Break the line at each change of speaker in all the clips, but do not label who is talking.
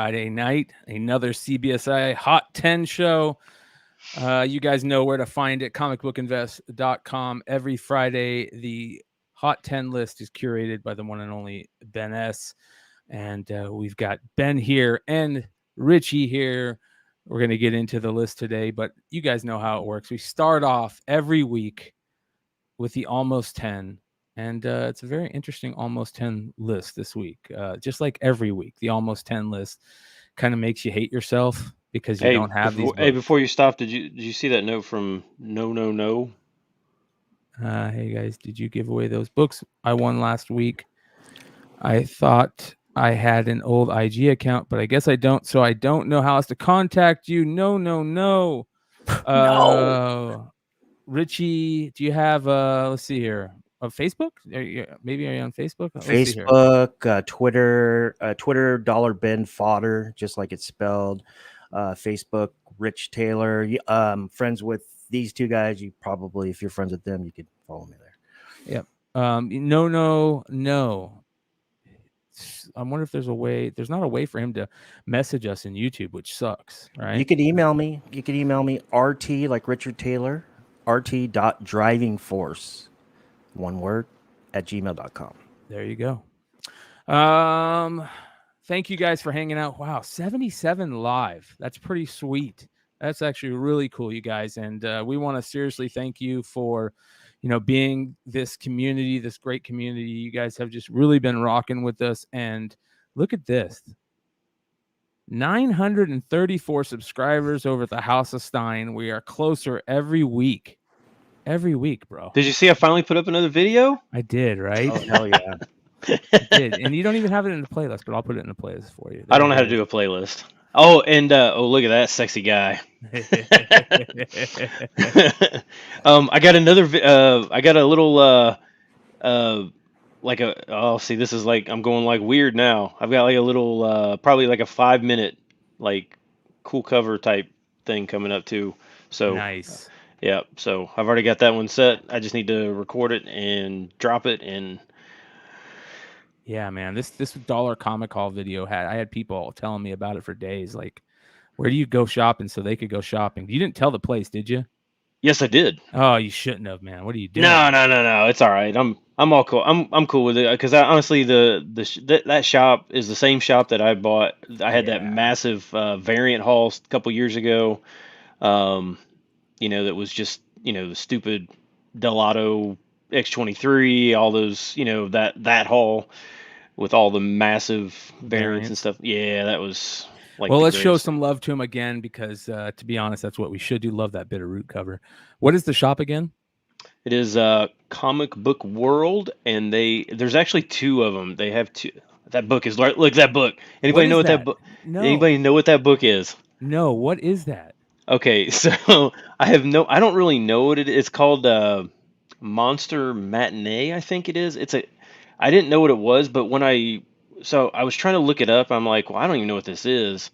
Friday night, another CBSI Hot 10 show. You guys know where to find it, comicbookinvest.com. Every Friday, the Hot 10 list is curated by the one and only Ben S. And we've got Ben here and Richie here. We're going to get into the list today, but you guys know how it works. We start off every week with the Almost 10. And it's a very interesting Almost 10 list this week. Just like every week, the Almost 10 list kind of makes you hate yourself because you don't have these books.
Hey, before you stop, did you see that note from No?
Hey guys, did you give away those books I won last week? I thought I had an old IG account, but I guess I don't, so I don't know how else to contact you. No.
No.
Richie, do you have let's see here, Facebook? Maybe are you on Facebook?
Facebook, Twitter, Twitter $Ben Fodder, just like it's spelled. Facebook, Rich Taylor. Friends with these two guys. You probably, if you're friends with them, you could follow me there.
Yep. No. I wonder if there's a way. There's not a way for him to message us in YouTube, which sucks, right?
You could email me. RT, like Richard Taylor, rt.drivingforce, one word, @gmail.com.
There you go. Thank you guys for hanging out. Wow, 77 live. That's pretty sweet. That's actually really cool, you guys. And we want to seriously thank you for, being this community, this great community. You guys have just really been rocking with us. And look at this. 934 subscribers over at the House of Stein. We are closer every week. Every week, bro.
Did you see I finally put up another video?
I did, right?
Oh, hell yeah.
I did. And you don't even have it in the playlist, but I'll put it in the playlist for you.
I don't know how to do a playlist. Oh, and look at that sexy guy. I got another. I got a little. See, this is like I'm going like weird now. I've got like a little, probably like a 5-minute, like cool cover type thing coming up too. So
nice.
Yeah. So I've already got that one set. I just need to record it and drop it and.
Yeah, man, this Dollar Comic Hall video I had people telling me about it for days. Like, where do you go shopping so they could go shopping? You didn't tell the place, did you?
Yes, I did.
Oh, you shouldn't have, man. What are you doing?
No. It's all right. I'm all cool. I'm cool with it because honestly, that shop is the same shop that I bought. I had that massive variant haul a couple years ago. That was just the stupid Delato X23, all those that haul with all the massive variants and stuff. Yeah, that was like.
Well, let's show some love to him again because to be honest, that's what we should do. Love that Bitterroot cover. What is the shop again?
It is Comic Book World, and there's actually two of them. They have two. That book is look that book. Anybody know what that book? No. Anybody know what that book is?
No. What is that?
Okay, so I don't really know what it is. It's called Monster Matinee, I think it is. I didn't know what it was, but I was trying to look it up. I'm like, well, I don't even know what this is.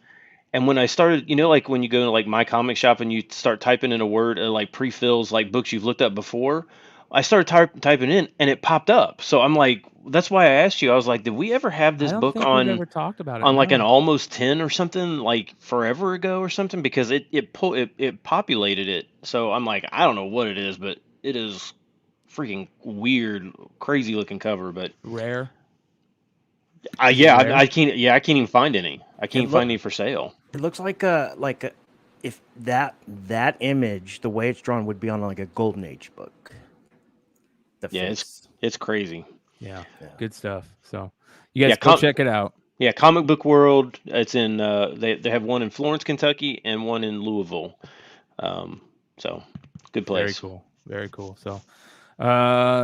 And when I started, like when you go to like My Comic Shop and you start typing in a word, like pre-fills like books you've looked up before, I started typing in and it popped up. So I'm like, that's why I asked you. I was like, did we ever have this book on?
We've ever talked about it,
on like an Almost 10 or something like forever ago or something, because it populated it. So I'm like, I don't know what it is, but it is freaking weird, crazy looking cover, but
rare.
I can't even find any. I can't find any for sale.
It looks like if that image, the way it's drawn, would be on like a Golden Age book.
It's crazy.
Yeah, good stuff. So you guys go check it out.
Yeah, Comic Book World. It's in they have one in Florence, Kentucky, and one in Louisville. So good place.
Very cool. So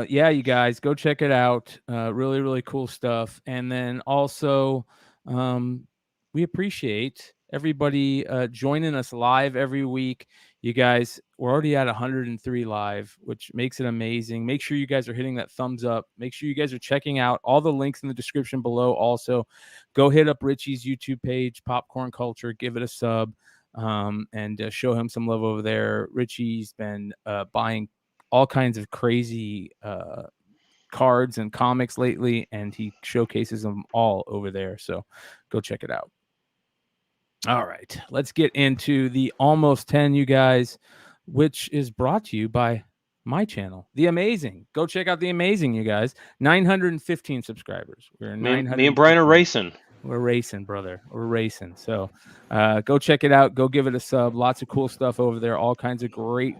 you guys go check it out. Really, really cool stuff. And then also we appreciate everybody joining us live every week. You guys, we're already at 103 live, which makes it amazing. Make sure you guys are hitting that thumbs up. Make sure you guys are checking out all the links in the description below. Also, go hit up Richie's YouTube page, Popcorn Culture. Give it a sub and show him some love over there. Richie's been buying all kinds of crazy cards and comics lately, and he showcases them all over there. So go check it out. All right, let's get into the almost 10, you guys, which is brought to you by my channel, The Amazing. Go check out The Amazing, you guys. 915 subscribers. We're
Me and Brian are racing.
We're racing, brother. We're racing. So go check it out. Go give it a sub. Lots of cool stuff over there. All kinds of great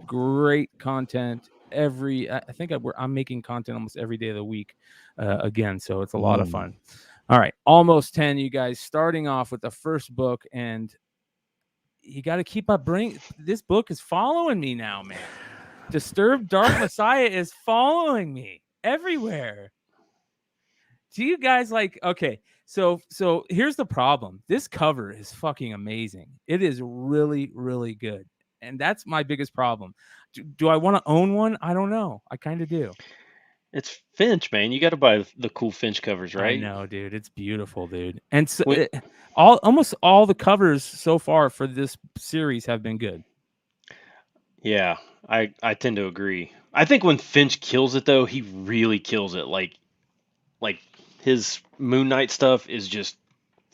content. I think I'm making content almost every day of the week again. So it's a lot of fun. All right. Almost 10, you guys. Starting off with the first book. And you got to keep up. This book is following me now, man. Disturbed Dark Messiah is following me everywhere. Do you guys like, okay, so here's the problem. This cover is fucking amazing. It is really, really good. And that's my biggest problem. Do I want to own one? I don't know. I kind of do.
It's Finch, man. You got to buy the cool Finch covers, right?
I know, dude. It's beautiful, dude. And so, almost all the covers so far for this series have been good.
Yeah, I tend to agree. I think when Finch kills it, though, he really kills it. Like his Moon Knight stuff is just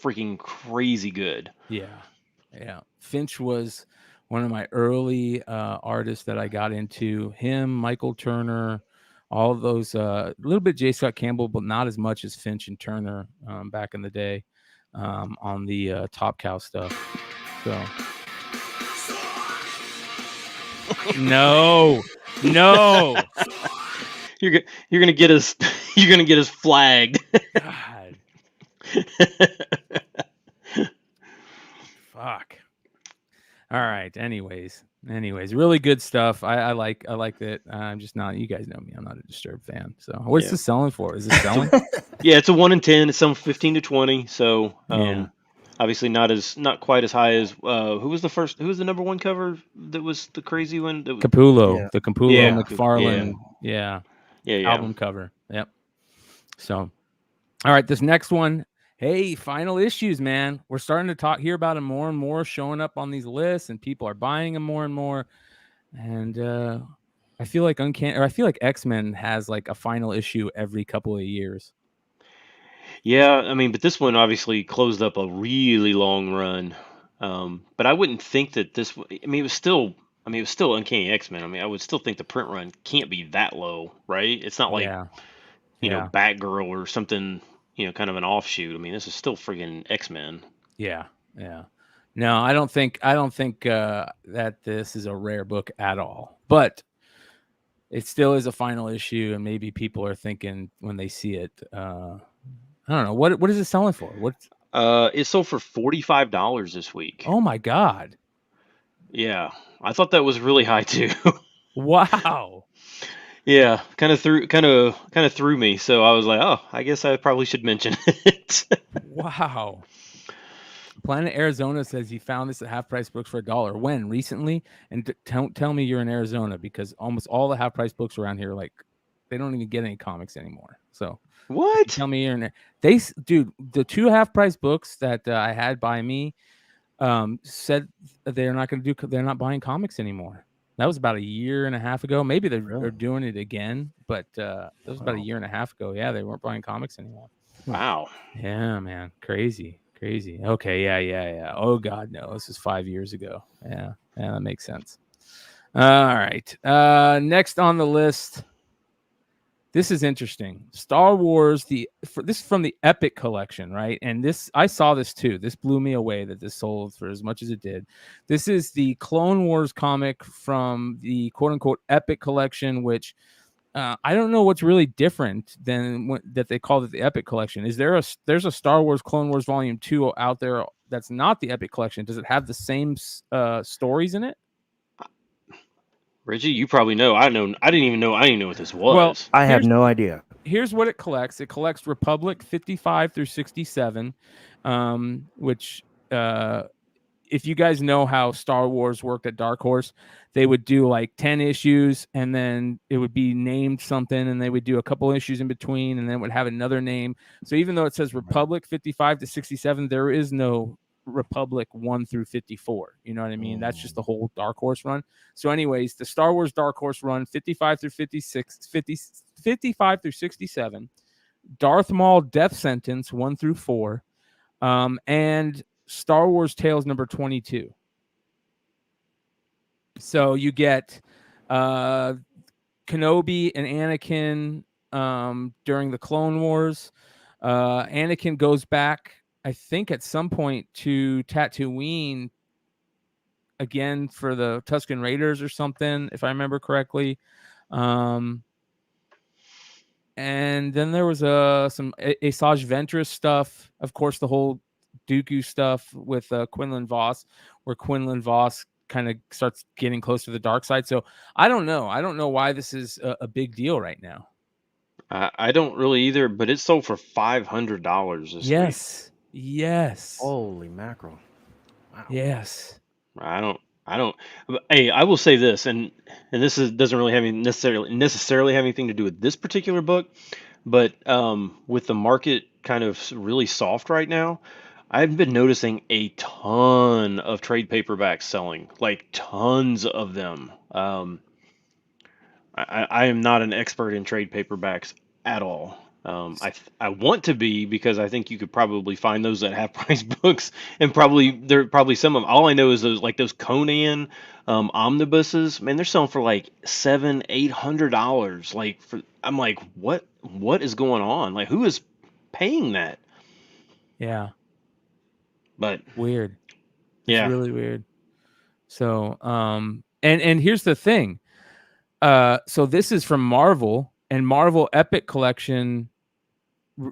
freaking crazy good.
Yeah. Finch was one of my early artists that I got into. Him, Michael Turner, all of those, a little bit J. Scott Campbell, but not as much as Finch and Turner back in the day on the Top Cow stuff. So no.
You're gonna get us. You're gonna get us flagged.
God. Fuck. All right. Anyways, really good stuff. I like that. I'm just not. You guys know me. I'm not a Disturbed fan. So what's this selling for? Is it selling?
Yeah, it's a 1 in 10. It's some 15 to 20. So obviously not quite as high as who was the number one cover that was the crazy one?
Capullo.
Yeah.
The Capullo McFarlane. Yeah.
Yeah.
Album cover. Yep. So, all right, this next one. Hey, final issues, man. We're starting to hear about them more and more, showing up on these lists, and people are buying them more and more. And I feel like X-Men has like a final issue every couple of years.
Yeah, I mean, but this one obviously closed up a really long run. But I wouldn't think that this. I mean, it was still Uncanny X-Men. I mean, I would still think the print run can't be that low, right? It's not like you know, Batgirl or something, you know, kind of an offshoot. I mean, this is still friggin' X-Men.
Yeah. No, I don't think that this is a rare book at all. But it still is a final issue, and maybe people are thinking when they see it, I don't know, what is it selling for?
It sold for $45 this week.
Oh my God.
Yeah, I thought that was really high too.
Wow.
Yeah, kind of threw me. So I was like, oh, I guess I probably should mention it.
Wow. Planet Arizona says he found this at Half Price Books for $1. When? Recently? And don't tell me you're in Arizona, because almost all the Half Price Books around here, like, they don't even get any comics anymore. So
what?
Tell me you're in there. Dude, the 2 Half Price Books that I had by me said they're not buying comics anymore. That was about a year and a half ago. Maybe they're doing it again, but that was about a year and a half ago. Yeah, they weren't buying comics anymore.
Wow.
Yeah, man. Crazy. Okay, yeah. Oh God, no. This is 5 years ago. Yeah, that makes sense. All right. Next on the list. This is interesting. Star Wars, this is from the Epic collection, right? And I saw this too. This blew me away that this sold for as much as it did. This is the Clone Wars comic from the quote-unquote Epic collection, which I don't know what's really different than that they called it the Epic collection. There's a Star Wars Clone Wars Volume 2 out there that's not the Epic collection. Does it have the same stories in it?
Reggie, you probably know. I didn't even know what this was.
Well,
I have no idea.
Here's what it collects. It collects Republic 55 through 67, which if you guys know how Star Wars worked at Dark Horse, they would do like 10 issues, and then it would be named something, and they would do a couple issues in between, and then it would have another name. So even though it says Republic 55 to 67, there is no Republic 1 through 54. You know what I mean? That's just the whole Dark Horse run. So anyways, the Star Wars Dark Horse run 55 through 55 through 67, Darth Maul Death Sentence 1 through 4, and Star Wars Tales number 22. So you get Kenobi and Anakin during the Clone Wars. Anakin goes back, I think, at some point to Tatooine again for the Tusken Raiders or something, if I remember correctly. And then there was some Asajj Ventress stuff. Of course, the whole Dooku stuff with Quinlan Vos, where Quinlan Vos kind of starts getting close to the dark side. So I don't know. I don't know why this is a big deal right now.
I don't really either, but it sold for $500 this week.
Yes.
Holy mackerel! Wow.
Yes.
I don't. Hey, I will say this, and this doesn't really have necessarily have anything to do with this particular book, but with the market kind of really soft right now, I've been noticing a ton of trade paperbacks selling, like tons of them. I am not an expert in trade paperbacks at all. I want to be, because I think you could probably find those at half price books, and there are probably some of them. All I know is those Conan omnibuses. Man, they're selling for like $700-800. I'm like, what is going on? Like, who is paying that?
Yeah.
But
weird.
yeah,
It's really weird. So and here's the thing. So this is from Marvel, and Marvel Epic Collection.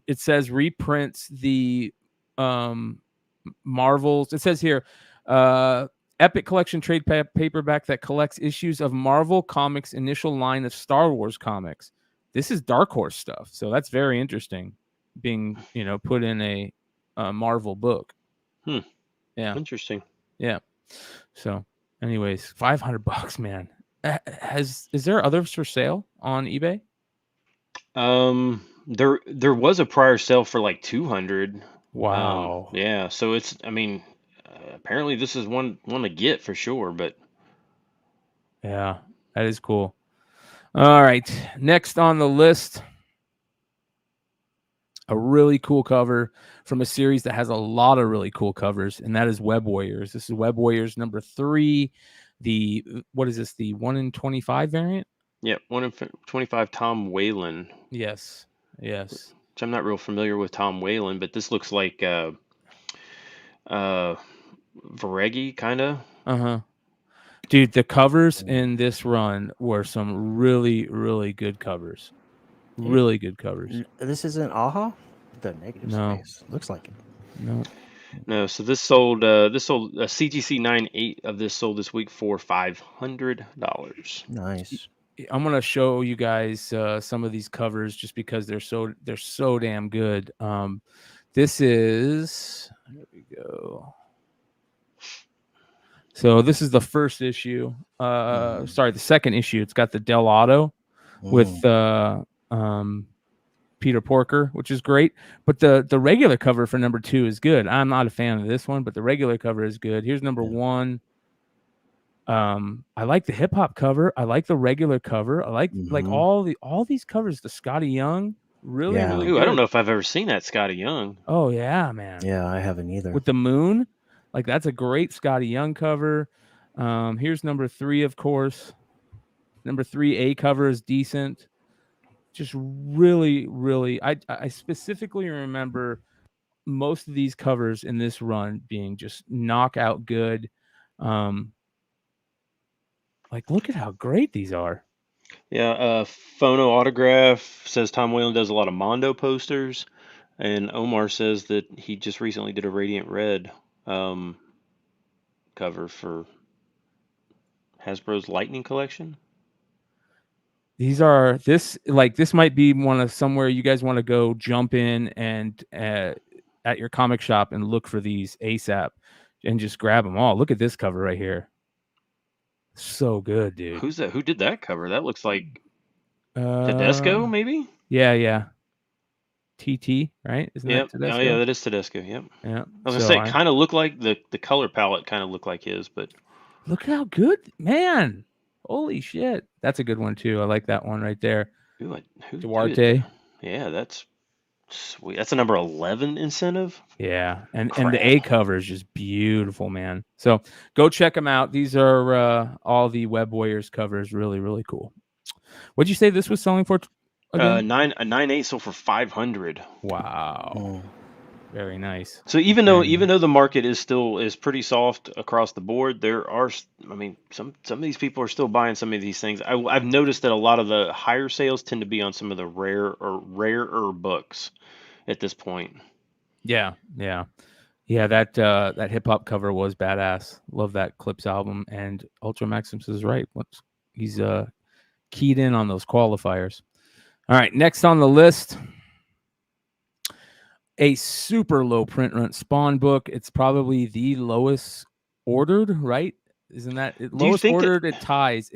It says reprints the Marvels. It says here, Epic Collection trade paperback that collects issues of Marvel Comics' initial line of Star Wars comics. This is Dark Horse stuff, so that's very interesting, being put in a Marvel book. Yeah,
interesting.
Yeah. So, anyways, $500, man. Is there others for sale on eBay?
There was a prior sale for like 200.
Wow.
Yeah, so it's, I mean, apparently this is one to get for sure, but
yeah, that is cool. All right, next on the list, a really cool cover from a series that has a lot of really cool covers, and that is Web Warriors. This is Web Warriors number 3. What is this? The 1 in 25 variant?
Yeah, 1 in 25 Tom Whalen.
Yes.
Which I'm not real familiar with Tom Whalen, but this looks like Varegi kind of.
Dude, the covers in this run were some really, really good covers. Really good covers.
This isn't AHA? The negative space. Looks like it.
No, so this sold a CGC 9.8 of this sold this week for $500.
Nice.
I'm gonna show you guys some of these covers just because they're so damn good. This is, here we go. So this is the first issue. Sorry, the second issue. It's got the Del Auto with Peter Porker, which is great. But the regular cover for number 2 is good. I'm not a fan of this one, but the regular cover is good. Here's number 1. I like the hip hop cover. I like the regular cover. I like all these covers. The Scotty Young, really
Ooh,
good.
I don't know if I've ever seen that Scotty Young.
Oh yeah, man.
Yeah, I haven't either.
With the moon, like that's a great Scotty Young cover. Here's number 3, of course. Number 3A cover is decent. Just really, really, I specifically remember most of these covers in this run being just knockout good. Like, look at how great these are.
Yeah, Phono Autograph says Tom Whalen does a lot of Mondo posters, and Omar says that he just recently did a Radiant Red cover for Hasbro's Lightning Collection.
This might be one of somewhere you guys want to go jump in and at your comic shop and look for these ASAP and just grab them all. Look at this cover right here. So good, dude.
Who's that? Who did that cover? That looks like Tedesco, maybe?
Yeah. TT, right? Isn't that Tedesco?
Oh, yeah, that is Tedesco. Yep.
Yeah.
I was gonna say, it kind of looked like the color palette kind of looked like his, but
look how good, man! Holy shit, that's a good one too. I like that one right there.
Ooh,
Duarte.
Yeah, that's Sweet. That's a number 11 incentive.
Yeah, and the
Crap.
A cover is just beautiful, man. So go check them out. These are all the Web Warriors covers. Really, really cool. What'd you say this was selling for again?
9.8 sold for 500.
Wow,
Mm.
very nice.
So even though the market is pretty soft across the board, there are, I mean, some of these people are still buying some of these things. I've noticed that a lot of the higher sales tend to be on some of the rarer books at this point.
Yeah. That hip hop cover was badass. Love that Clips album, and Ultra Maximus is right. He's keyed in on those qualifiers. All right, next on the list, a super low print run Spawn book. It's probably the lowest ordered, right? Isn't that it?
Do you
Lowest
think that
ordered? It ties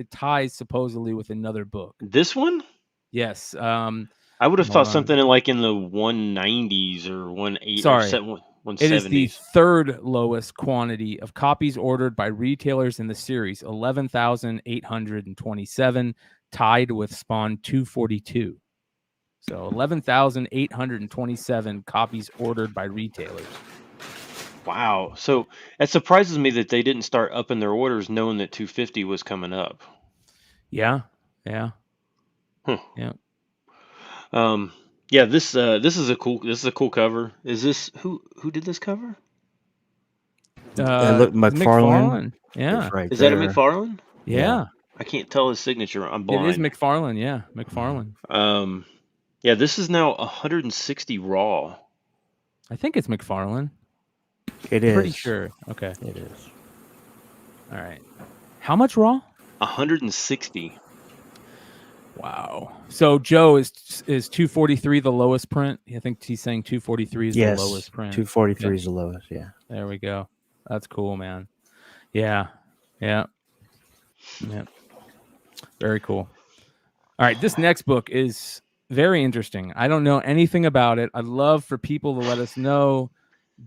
supposedly with another book.
this one?
Yes.
I would have
Hold
thought
on.
something in like in the 190s or 180
Sorry.
or
It is the
170s.
third lowest quantity of copies ordered by retailers in the series, 11,827, tied with Spawn 242. So 11,827 copies ordered by retailers.
Wow. So it surprises me that they didn't start upping their orders knowing that 250 was coming up.
Yeah.
Huh.
Yeah.
Yeah, this is a cool cover. Is this who did this cover?
Look, McFarlane.
Yeah.
Right
Is
there.
that a McFarlane?
Yeah.
I can't tell his signature. I'm
It
blind.
is McFarlane. Yeah. McFarlane.
Yeah, this is now 160 raw.
I think it's McFarlane.
It is.
Pretty sure. Okay.
It is.
All right. How much raw?
160.
Wow. So Joe is 243 the lowest print? I think he's saying 243 is
Yes.
the lowest print.
243 is the lowest. Yeah.
There we go. That's cool, man. Yeah. Very cool. All right. This next book is very interesting. I don't know anything about it. I'd love for people to let us know.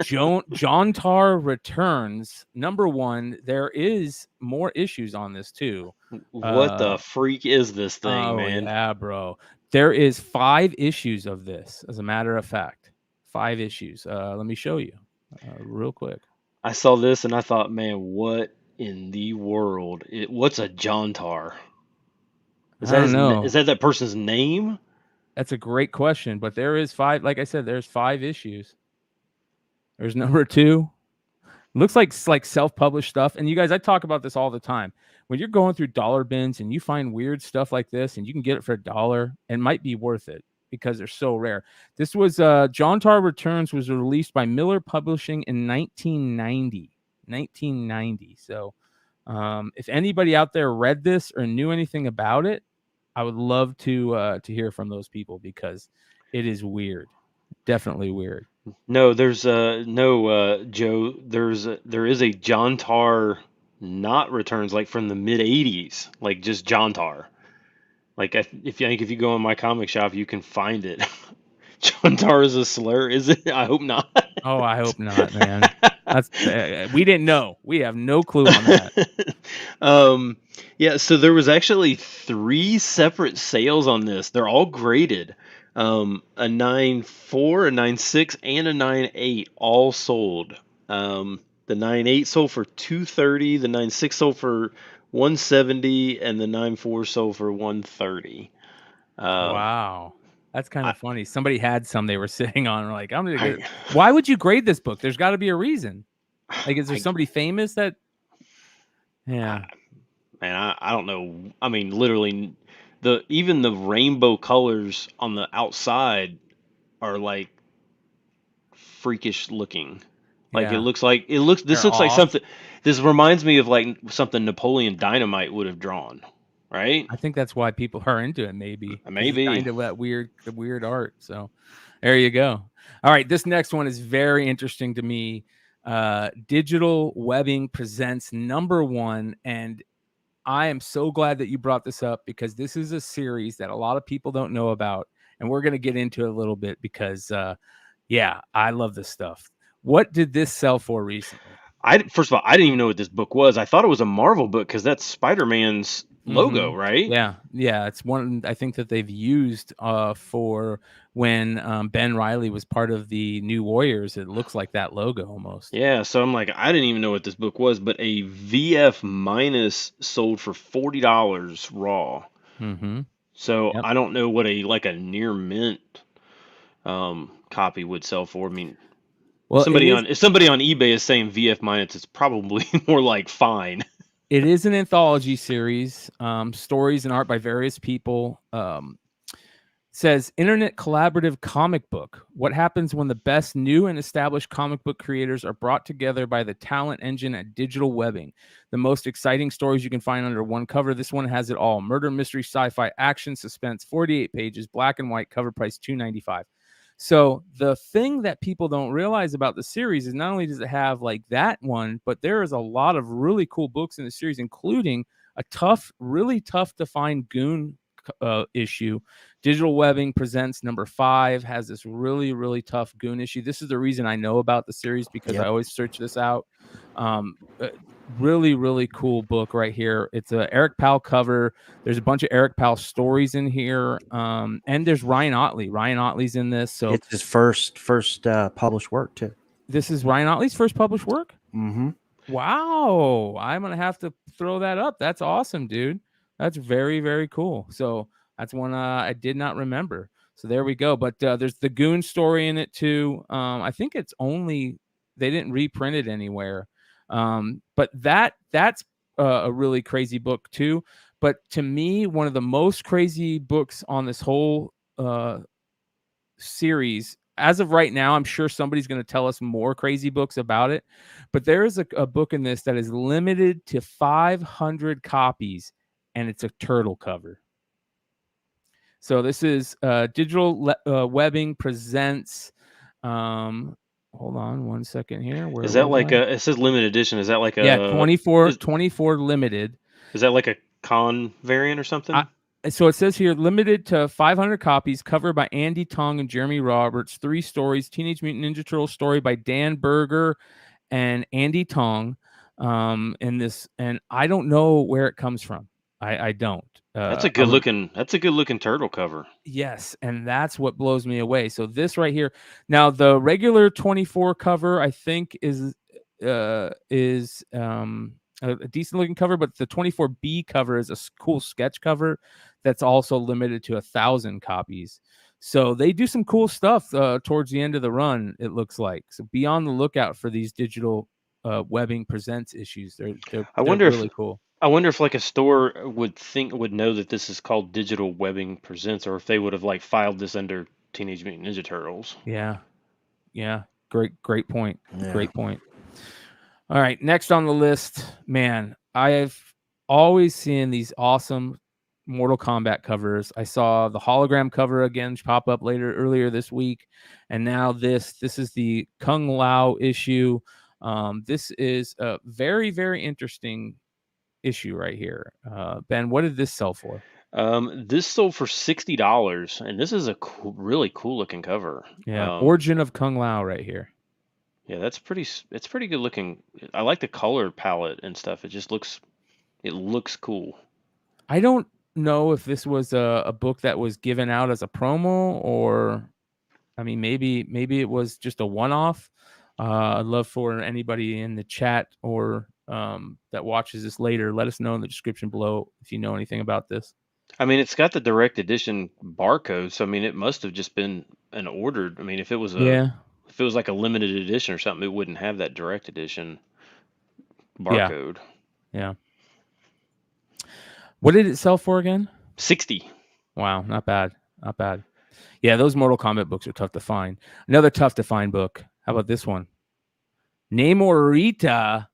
John Tarr returns. Number one, there is more issues on this too.
What the freak is this thing, man?
Yeah, bro. There is 5 issues of this, as a matter of fact. 5 issues. Let me show you real quick.
I saw this and I thought, man, what in the world? What's a John Tarr?
I don't know.
Is that person's name?
That's a great question, but there is 5. Like I said, there's 5 issues. There's number 2. Looks like self-published stuff. And you guys, I talk about this all the time. When you're going through dollar bins and you find weird stuff like this and you can get it for $1, it might be worth it because they're so rare. This was John Tarr Returns was released by Miller Publishing in 1990. So if anybody out there read this or knew anything about it, I would love to hear from those people because it is weird. Definitely weird.
No, there's no Joe. There is a John Tarr not returns like from the mid '80s, like just John Tarr. Like if you go in my comic shop, you can find it. John Tarr is a slur, is it? I hope not.
Oh, I hope not, man. That's we didn't know. We have no clue on that.
Yeah. So there was actually 3 separate sales on this. They're all graded. A 9.4, a 9.6, and a 9.8 all sold. The 9.8 sold for $230, the 9.6 sold for $170, and the 9.4 sold for $130.
Wow, that's kind of funny. Somebody had some they were sitting on. Like, I'm gonna get. Why would you grade this book? There's got to be a reason. Like, is there somebody famous that? Yeah.
Man, I don't know. I mean, literally. Even the rainbow colors on the outside are like freakish looking. Like
Yeah.
this looks like
off.
something. This reminds me of like something Napoleon Dynamite would have drawn, right?
I think that's why people are into it. Maybe.
Maybe.
It's kind of that weird art. So, there you go. All right, this next one is very interesting to me. Digital Webbing presents number 1, and I am so glad that you brought this up because this is a series that a lot of people don't know about, and we're going to get into it a little bit because, I love this stuff. What did this sell for recently?
First of all, I didn't even know what this book was. I thought it was a Marvel book because that's Spider-Man's logo, right?
Yeah, it's one I think that they've used for when Ben Reilly was part of the New Warriors. It looks like that logo almost.
Yeah, so I'm like, I didn't even know what this book was, but a VF minus sold for $40 raw.
Mm-hmm.
So
Yep.
I don't know what a near mint copy would sell for. I mean,
Well,
if somebody on eBay is saying VF minus, it's probably more like fine.
it is an anthology series, stories and art by various people. Says internet collaborative comic book. What happens when the best new and established comic book creators are brought together by the talent engine at Digital Webbing? The most exciting stories you can find under one cover. This one has it all: murder, mystery, sci-fi, action, suspense. 48 pages, black and white, cover price $2.95. So the thing that people don't realize about the series is not only does it have like that one, but there is a lot of really cool books in the series, including a really tough to find Goon issue. Digital Webbing Presents #5 has this really, really tough Goon issue. This is the reason I know about the series, because I always search this out. Really, really cool book right here. It's a Eric Powell cover. There's a bunch of Eric Powell stories in here. And there's Ryan Ottley. Ryan Ottley's in this. So
it's his first published work too.
This is Ryan Ottley's first published work?
Mm-hmm.
Wow. I'm going to have to throw that up. That's awesome, dude. That's very, very cool. So that's one I did not remember. So there we go. But there's the Goon story in it too. I think it's only, they didn't reprint it anywhere. But that's a really crazy book too. But to me, one of the most crazy books on this whole series, as of right now, I'm sure somebody's going to tell us more crazy books about it. But there is a book in this that is limited to 500 copies, and it's a turtle cover. So this is Digital Webbing Presents. Hold on one second here.
Is that like it says limited edition? Is that like a
24 limited?
Is that like a con variant or something?
So it says here, limited to 500 copies, covered by Andy Tong and Jeremy Roberts. 3 stories: Teenage Mutant Ninja Turtles story by Dan Berger and Andy Tong. And I don't know where it comes from. I don't.
That's a good looking turtle cover.
Yes, and that's what blows me away. So this right here. Now the regular 24 cover, I think, is a decent looking cover, but the 24B cover is a cool sketch cover that's also limited to 1,000 copies. So they do some cool stuff towards the end of the run, it looks like. So be on the lookout for these Digital Webbing Presents issues. They're really cool.
I wonder if like a store would know that this is called Digital Webbing Presents, or if they would have like filed this under Teenage Mutant Ninja Turtles.
Yeah. Great point. Yeah. Great point. All right, next on the list, man, I have always seen these awesome Mortal Kombat covers. I saw the hologram cover again pop up earlier this week, and now this is the Kung Lao issue. This is a very, very interesting issue right here. Ben, what did this sell for?
This sold for $60, and this is a really cool looking cover.
Yeah, Origin of Kung Lao right here.
Yeah, it's pretty good looking. I like the color palette and stuff. It looks cool.
I don't know if this was a book that was given out as a promo, or I mean, maybe it was just a one-off. I'd love for anybody in the chat or that watches this later, let us know in the description below if you know anything about this.
I mean, it's got the direct edition barcode, so I mean, it must have just been an ordered. I mean, if it was like a limited edition or something, it wouldn't have that direct edition barcode.
Yeah. What did it sell for again?
60.
Wow, not bad. Yeah, those Mortal Kombat books are tough to find. Another tough to find book. How about this one? Namorita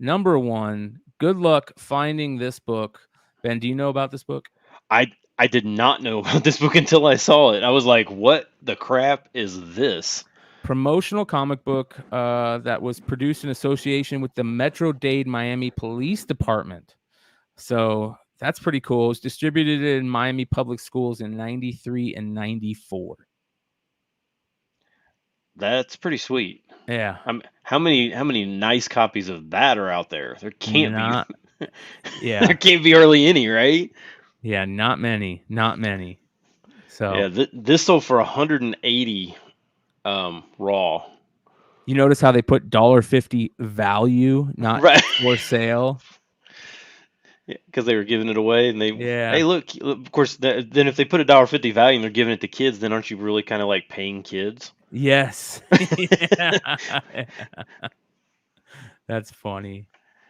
#1. Good luck finding this book. Ben, do you know about this book?
I did not know about this book until I saw it. I was like, what the crap is this?
Promotional comic book that was produced in association with the Metro-Dade Miami Police Department. So that's pretty cool. It was distributed in Miami public schools in 93 and 94.
That's pretty sweet.
Yeah.
How many nice copies of that are out there? There can't be.
Yeah.
There can't be hardly any, right?
Yeah, not many. So
Yeah, this sold for 180 raw.
you notice how they put $1.50 value, not
Right.
for sale.
Because they were giving it away, and
Yeah.
hey, look, of course, then if they put $1.50 value and they're giving it to kids, then aren't you really kind of like paying kids?
Yes. Yeah. That's funny.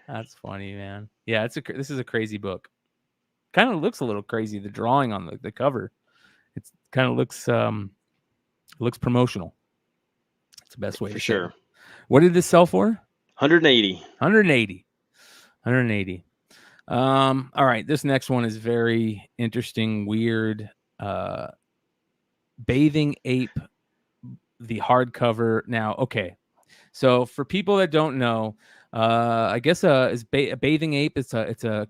That's funny, man. Yeah, this is a crazy book. Kind of looks a little crazy. The drawing on the cover, it's kind of looks promotional. It's the best way
For
to
sure.
say it. What did this sell for?
180.
180. All right, this next one is very interesting, weird. Bathing Ape, the hardcover. Now, okay, so for people that don't know, I guess a Bathing Ape. It's a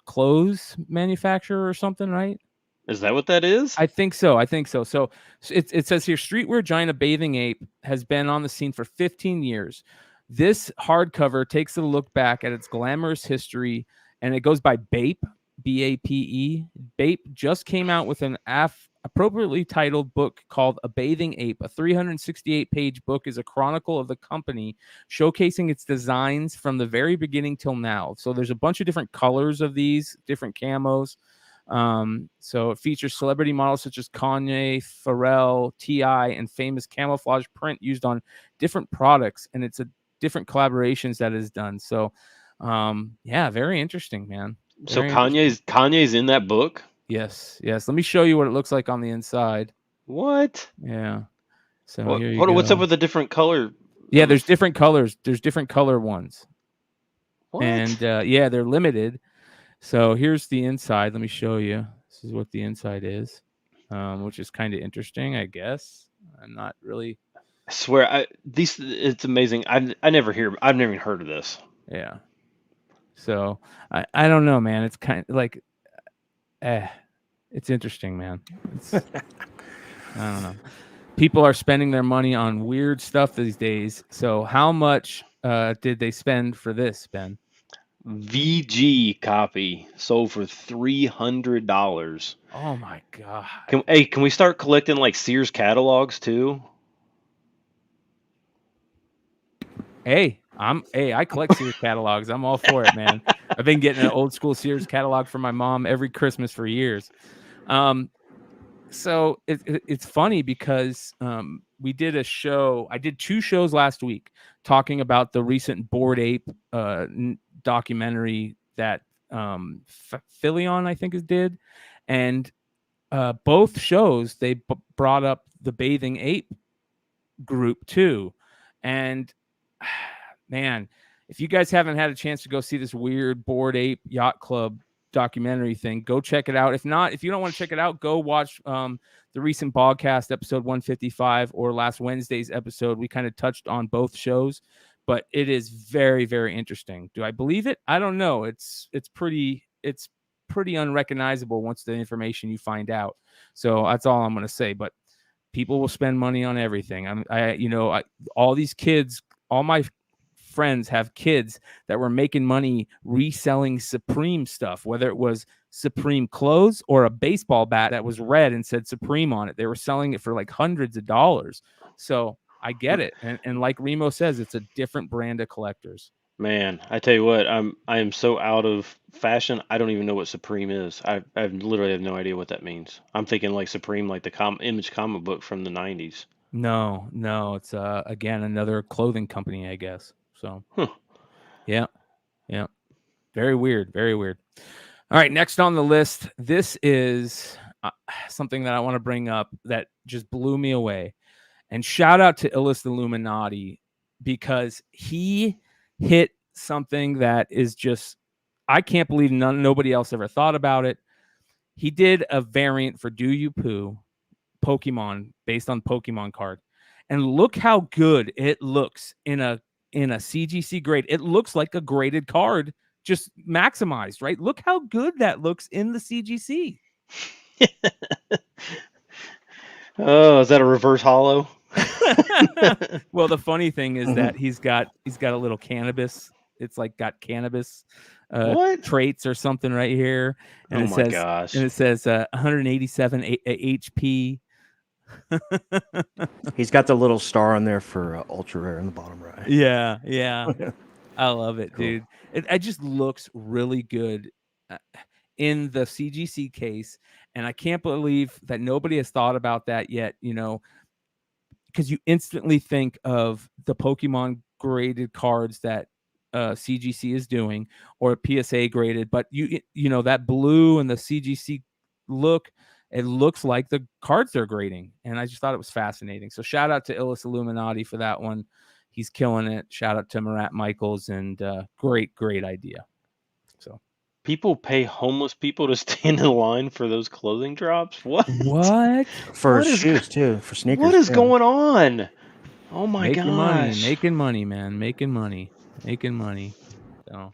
clothes manufacturer or something, right?
Is that what that is?
I think so. So it says here, streetwear giant A Bathing Ape has been on the scene for 15 years. This hardcover takes a look back at its glamorous history, and it goes by Bape, B-A-P-E. Bape just came out with an appropriately titled book called A Bathing Ape. A 368-page book is a chronicle of the company, showcasing its designs from the very beginning till now. So there's a bunch of different colors of these, different camos. So it features celebrity models such as Kanye, Pharrell, T.I., and famous camouflage print used on different products, and it's a different collaborations that is done. So yeah, very interesting, man.
So Kanye's in that book?
Yes. Let me show you what it looks like on the inside.
What?
Yeah. So
What,
here you go.
what's up with the different color?
Yeah, there's different colors. There's different color ones.
What?
And yeah, they're limited. So here's the inside. Let me show you. This is what the inside is, which is kind of interesting, I guess. I'm not really.
I swear, it's amazing. I've never even heard of this.
Yeah. So I don't know, man. It's kind of like, it's interesting, man. I don't know. People are spending their money on weird stuff these days. So how much did they spend for this, Ben?
VG copy sold for $300.
Oh my god!
Can we start collecting like Sears catalogs too?
Hey, I collect Sears catalogs. I'm all for it, man. I've been getting an old school Sears catalog for my mom every Christmas for years. So it's funny because we did a show. I did 2 shows last week talking about the recent Bored Ape documentary that Philion, I think, did, and both shows they brought up the Bathing Ape group too, and man, if you guys haven't had a chance to go see this weird Bored Ape Yacht Club documentary thing, go check it out. If not, if you don't want to check it out, go watch the recent podcast episode 155 or last Wednesday's episode. We kind of touched on both shows, but it is very, very interesting. Do I believe it? I don't know. It's pretty unrecognizable once the information you find out. So that's all I'm going to say. But people will spend money on everything. All these kids, all my friends have kids that were making money reselling Supreme stuff, whether it was Supreme clothes or a baseball bat that was red and said Supreme on it. They were selling it for like hundreds of dollars. So I get it. And like Remo says, it's a different brand of collectors.
Man, I tell you what, I am so out of fashion. I don't even know what Supreme is. I literally have no idea what that means. I'm thinking like Supreme, like the Image comic book from the 90s.
No, it's again another clothing company, I guess. So, yeah, very weird. All right, next on the list, this is something that I want to bring up that just blew me away. And shout out to Illis Illuminati, because he hit something that is just, I can't believe nobody else ever thought about it. He did a variant for Do You Poo Pokemon based on Pokemon card. And look how good it looks in a CGC grade. It looks like a graded card, just maximized, right? Look how good that looks in the CGC.
Oh, is that a reverse hollow?
Well, the funny thing is that he's got a little cannabis it's like got cannabis
What?
traits or something right here, and
Oh
it
my
says
gosh.
187 HP.
He's got the little star on there for ultra rare in the bottom right.
Yeah, I love it,
Cool.
dude. It just looks really good in the CGC case, and I can't believe that nobody has thought about that yet. You know, because you instantly think of the Pokemon graded cards that CGC is doing, or PSA graded, but you know that blue and the CGC look, it looks like the cards they're grading, and I just thought it was fascinating. So shout out to Illis Illuminati for that one. He's killing it. Shout out to Marat Michaels, and great idea. So
People pay homeless people to stand in line for those clothing drops? What?
For
What is
shoes too, for sneakers.
What is
too.
going on? Oh my
making money,
gosh.
making money, man, making money. So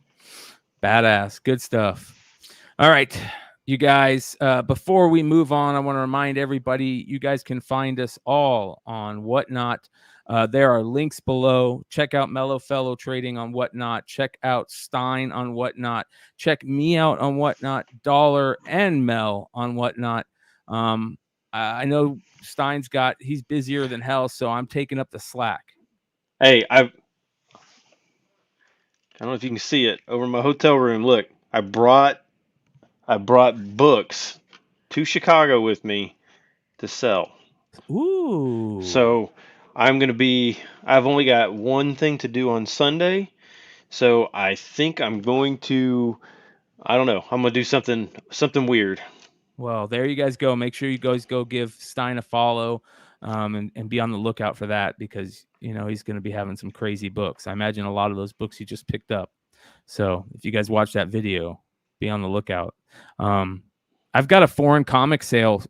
badass, good stuff. All right, you guys, before we move on, I want to remind everybody, you guys can find us all on Whatnot. There are links below. Check out Mellow Fellow Trading on Whatnot. Check out Stein on Whatnot. Check me out on Whatnot. Dollar and Mel on Whatnot. I know he's busier than hell, so I'm taking up the slack.
Hey, I don't know if you can see it over my hotel room. Look, I brought books to Chicago with me to sell.
Ooh.
So I've only got one thing to do on Sunday. So I think I'm going to, I don't know, I'm going to do something weird.
Well, there you guys go. Make sure you guys go give Stein a follow, and be on the lookout for that, because you know he's going to be having some crazy books. I imagine a lot of those books he just picked up. So if you guys watch that video, be on the lookout. I've got a foreign comic sale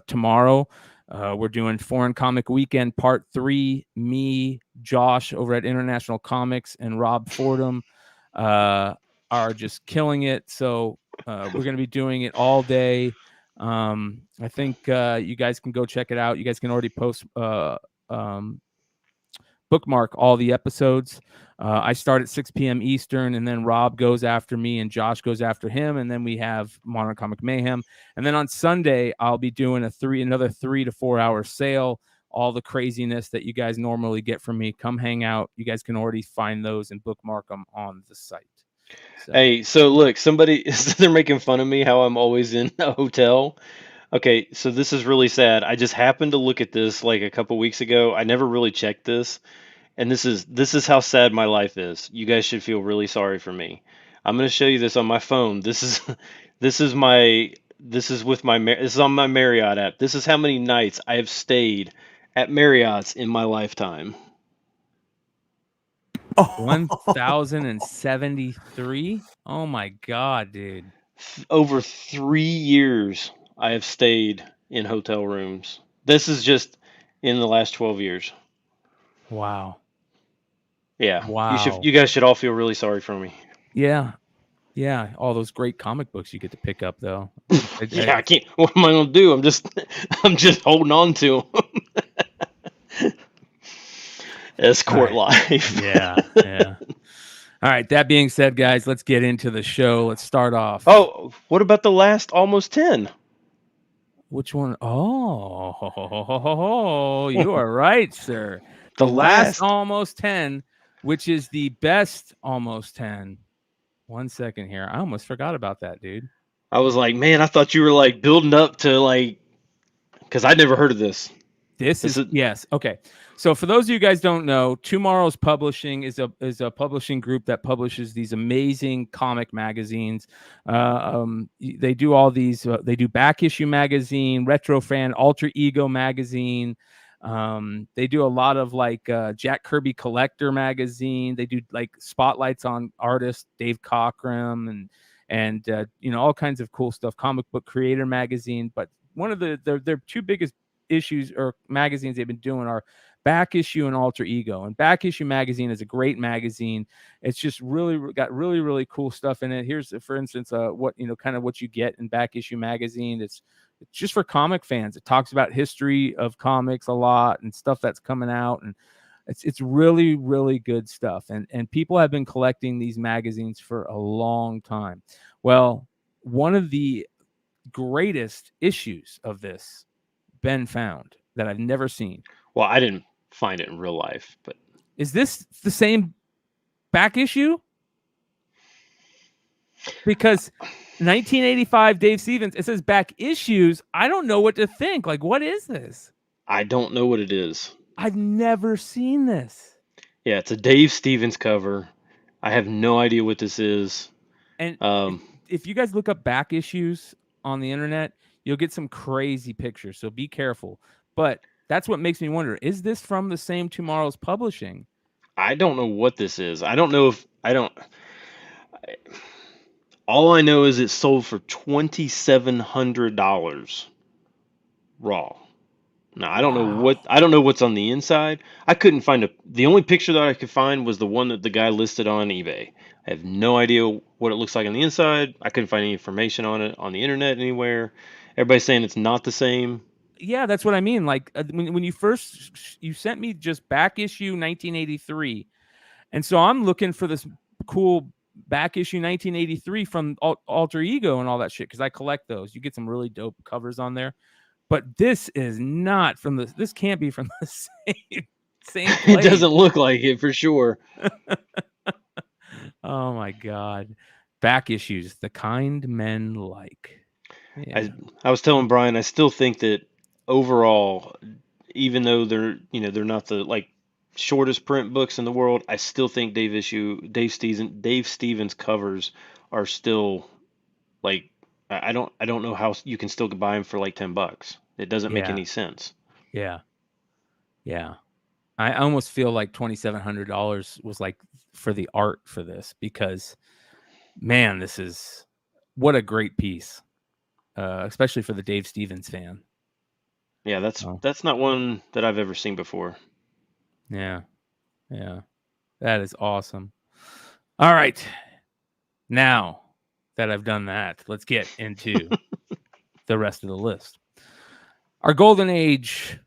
tomorrow. We're doing Foreign Comic Weekend Part 3. Me, Josh over at International Comics, and Rob Fordham are just killing it. So we're going to be doing it all day. I think you guys can go check it out. You guys can already bookmark all the episodes. I start at 6 p.m. Eastern, and then Rob goes after me, and Josh goes after him, and then we have Modern Comic Mayhem. And then on Sunday, I'll be doing another 3 to 4 hour sale. All the craziness that you guys normally get from me, come hang out. You guys can already find those and bookmark them on the site. So.
Hey, so look, they're making fun of me how I'm always in a hotel. Okay, so this is really sad. I just happened to look at this like a couple weeks ago. I never really checked this, and this is how sad my life is. You guys should feel really sorry for me. I'm going to show you this on my phone. This is this is on my Marriott app. This is how many nights I have stayed at Marriott's in my lifetime.
1,073. Oh my god, dude.
Over 3 years I have stayed in hotel rooms. This is just in the last 12 years.
Wow.
Yeah.
Wow.
You guys should all feel really sorry for me.
Yeah. All those great comic books you get to pick up, though.
I can't. What am I gonna do? I'm just holding on to them. Escort life.
Yeah. All right. That being said, guys, let's get into the show. Let's start off.
Oh, what about the last almost 10?
Which one? Oh, you are right, sir.
The
last almost 10, which is the best almost 10. 1 second here. I almost forgot about that, dude.
I was like, man, I thought you were like building up to like, because I'd never heard of this.
Yes. Okay. So for those of you guys don't know, Tomorrow's Publishing is a publishing group that publishes these amazing comic magazines. They do all these. They do Back Issue Magazine, Retro Fan, Alter Ego Magazine. They do a lot of like Jack Kirby Collector Magazine. They do like spotlights on artists, Dave Cockrum, and all kinds of cool stuff. Comic Book Creator Magazine. But one of their two biggest issues or magazines they've been doing are Back Issue and Alter Ego. And Back Issue Magazine is a great magazine. It's just really got really cool stuff in it. Here's, for instance, what you get in Back Issue Magazine. It's just for comic fans. It talks about history of comics a lot and stuff that's coming out, and It's really, really good stuff. And people have been collecting these magazines for a long time. Well, one of the greatest issues of this Ben found that I've never seen.
Well, I didn't find it in real life, but
Is this the same back issue? Because 1985 Dave Stevens, it says back issues. I don't know what to think. Like, what is this?
I don't know what it is.
I've never seen this.
Yeah, it's a Dave Stevens cover. I have no idea what this is.
And if you guys look up back issues on the internet, you'll get some crazy pictures. So be careful. But that's what makes me wonder, is this from the same Tomorrow's Publishing?
I don't know what this is. I don't know if all I know is it sold for $2,700 raw. Now I don't know what's on the inside. I couldn't find the only picture that I could find was the one that the guy listed on eBay. I have no idea what it looks like on the inside. I couldn't find any information on it on the internet anywhere. Everybody's saying it's not the same.
Yeah, that's what I mean. Like when you sent me just back issue 1983, and so I'm looking for this cool back issue 1983 from Alter Ego and all that shit because I collect those. You get some really dope covers on there, but this is not from this can't be from the same place.
It doesn't look like it for sure.
Oh my God, back issues, the kind men like.
Yeah. I was telling Brian, I still think that overall, even though they're not the shortest print books in the world, I still think Dave Stevens covers are still I don't know how you can still buy them for like $10. It doesn't make any sense.
Yeah. I almost feel like $2,700 was like for the art for this because, man, this is what a great piece, especially for the Dave Stevens fan.
Yeah, that's not one that I've ever seen before.
Yeah, that is awesome. All right, now that I've done that, let's get into the rest of the list. Our Golden Age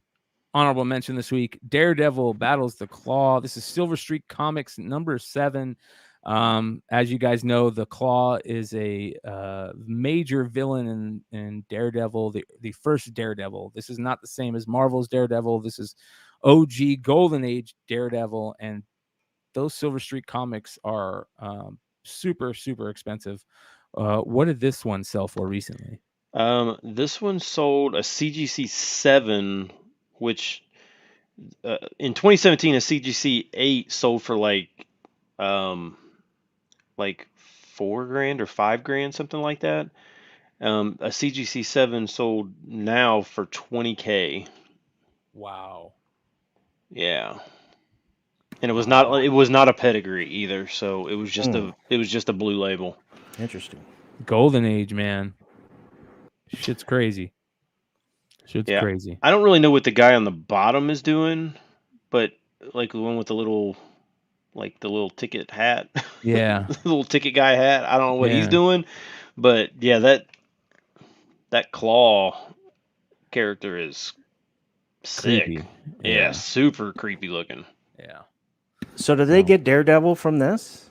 honorable mention this week: Daredevil Battles the Claw. This is Silver Streak Comics number 7. As you guys know, the Claw is a major villain in Daredevil, the first Daredevil. This is not the same as Marvel's Daredevil. This is OG Golden Age Daredevil, and those Silver Streak comics are super, super expensive. What did this one sell for recently?
This one sold a CGC 7, which in 2017 a CGC 8 sold for like $4,000 or $5,000, something like that. A CGC 7 sold now for $20,000.
Wow.
Yeah. And it was not a pedigree either, so it was just a blue label.
Interesting.
Golden Age, man. Shit's crazy. Crazy.
I don't really know what the guy on the bottom is doing, but like the one with the little ticket hat.
Yeah.
The little ticket guy hat. I don't know what he's doing, but yeah, that Claw character is sick.
Creepy.
Yeah, super creepy looking.
Yeah.
So did they get Daredevil from this?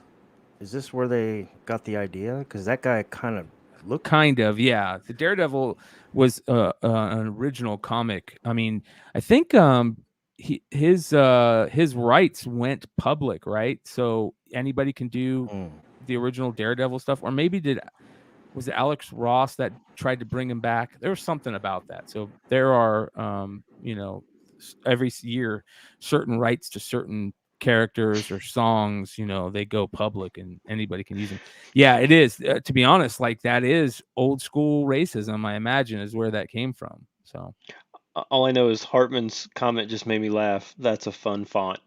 Is this where they got the idea? Because that guy kind of looked...
yeah. The Daredevil was an original comic. I mean, I think his rights went public, right? So anybody can do the original Daredevil stuff. Or maybe was it Alex Ross that tried to bring him back? There was something about that. So there are, every year, certain rights to certain characters or songs, they go public and anybody can use them. Yeah, it is. To be honest, that is old school racism, I imagine, is where that came from. So
all I know is Hartman's comment just made me laugh. That's a fun font.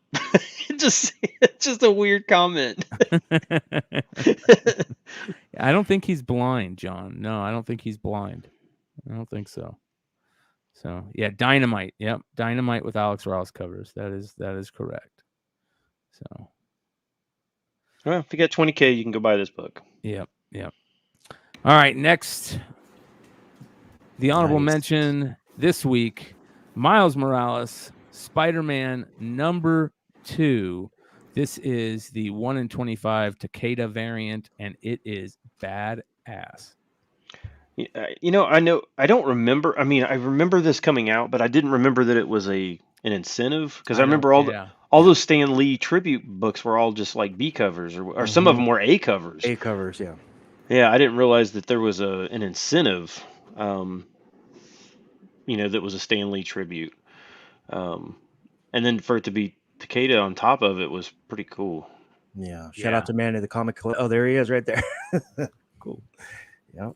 It's just a weird comment.
I don't think he's blind, John. No, I don't think he's blind. I don't think so. So yeah, Dynamite. Yep, Dynamite with Alex Ross covers. That is correct. So,
well, if you got $20,000, you can go buy this book.
Yep. All right, next, the honorable mention this week: Miles Morales, Spider-Man number 2. This is the 1 in 25 Takeda variant, and it is badass.
I don't remember. I mean, I remember this coming out, but I didn't remember that it was an incentive, because I remember all those Stan Lee tribute books were all just like B covers, or some of them were A covers.
A covers, yeah.
Yeah, I didn't realize that there was an incentive, that was a Stan Lee tribute. And then for it to be Takeda on top of it was pretty cool.
Yeah. Shout out to Manny the Comic. Oh, there he is right there. Cool. Yep.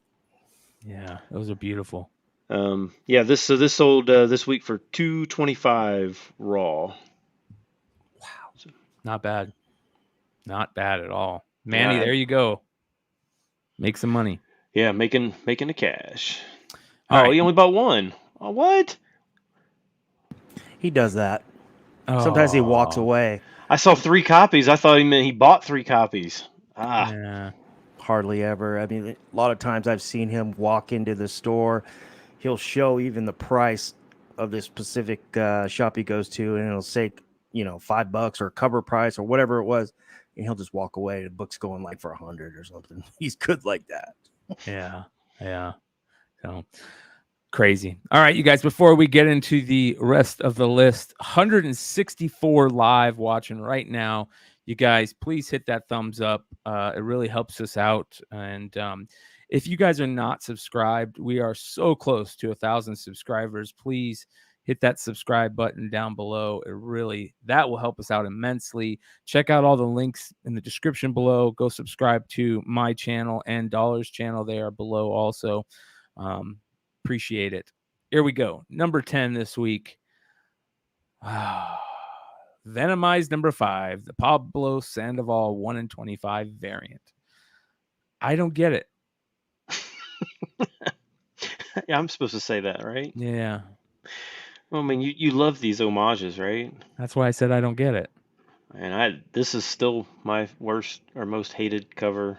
Yeah, those are beautiful.
This sold this week for $225 raw.
Wow.
So,
not bad. Not bad at all. Manny, there you go. Make some money.
Yeah, making the cash.
All right.
He only bought one. Oh, what?
He does that. Sometimes he walks away.
I saw 3 copies. I thought he meant he bought 3 copies.
Yeah.
Hardly ever. I mean, a lot of times I've seen him walk into the store. He'll show even the price of this specific shop he goes to, and it'll say, $5 or cover price or whatever it was, and he'll just walk away. The book's going like for $100 or something. He's good like that.
Yeah. So crazy. All right, you guys, before we get into the rest of the list, 164 live watching right now. You guys, please hit that thumbs up. It really helps us out. And if you guys are not subscribed, we are so close to 1,000 subscribers. Please hit that subscribe button down below. That will help us out immensely. Check out all the links in the description below. Go subscribe to my channel and Dollar's channel. They are below also. Appreciate it. Here we go. Number 10 this week. Venomized number 5, the Pablo Sandoval 1 in 25 variant. I don't get it.
Yeah, I'm supposed to say that, right?
Yeah.
Well, I mean, you love these homages, right?
That's why I said I don't get it.
And this is still my worst or most hated cover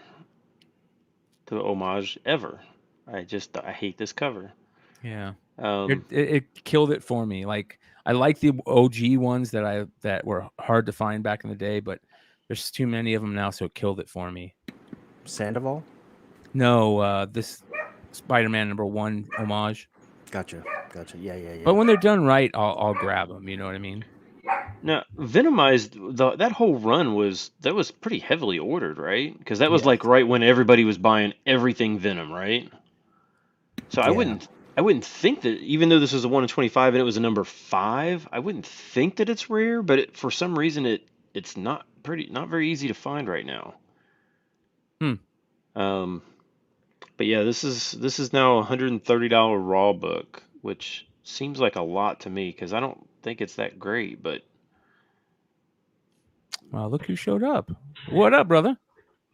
to the homage ever. I hate this cover.
Yeah. It killed it for me. Like, I like the OG ones that were hard to find back in the day, but there's too many of them now, so it killed it for me.
Sandoval?
No, this Spider-Man number 1 homage.
Gotcha. Yeah.
But when they're done right, I'll grab them. You know what I mean?
Now, Venomized, that whole run was pretty heavily ordered, right? Because that was like right when everybody was buying everything Venom, right? So I wouldn't think that, even though this was a 1 in 25 and it was a number 5, I wouldn't think that it's rare. But for some reason, it's not very easy to find right now. But yeah, this is now a $130 raw book, which seems like a lot to me because I don't think it's that great. But
well, look who showed up. What up, brother?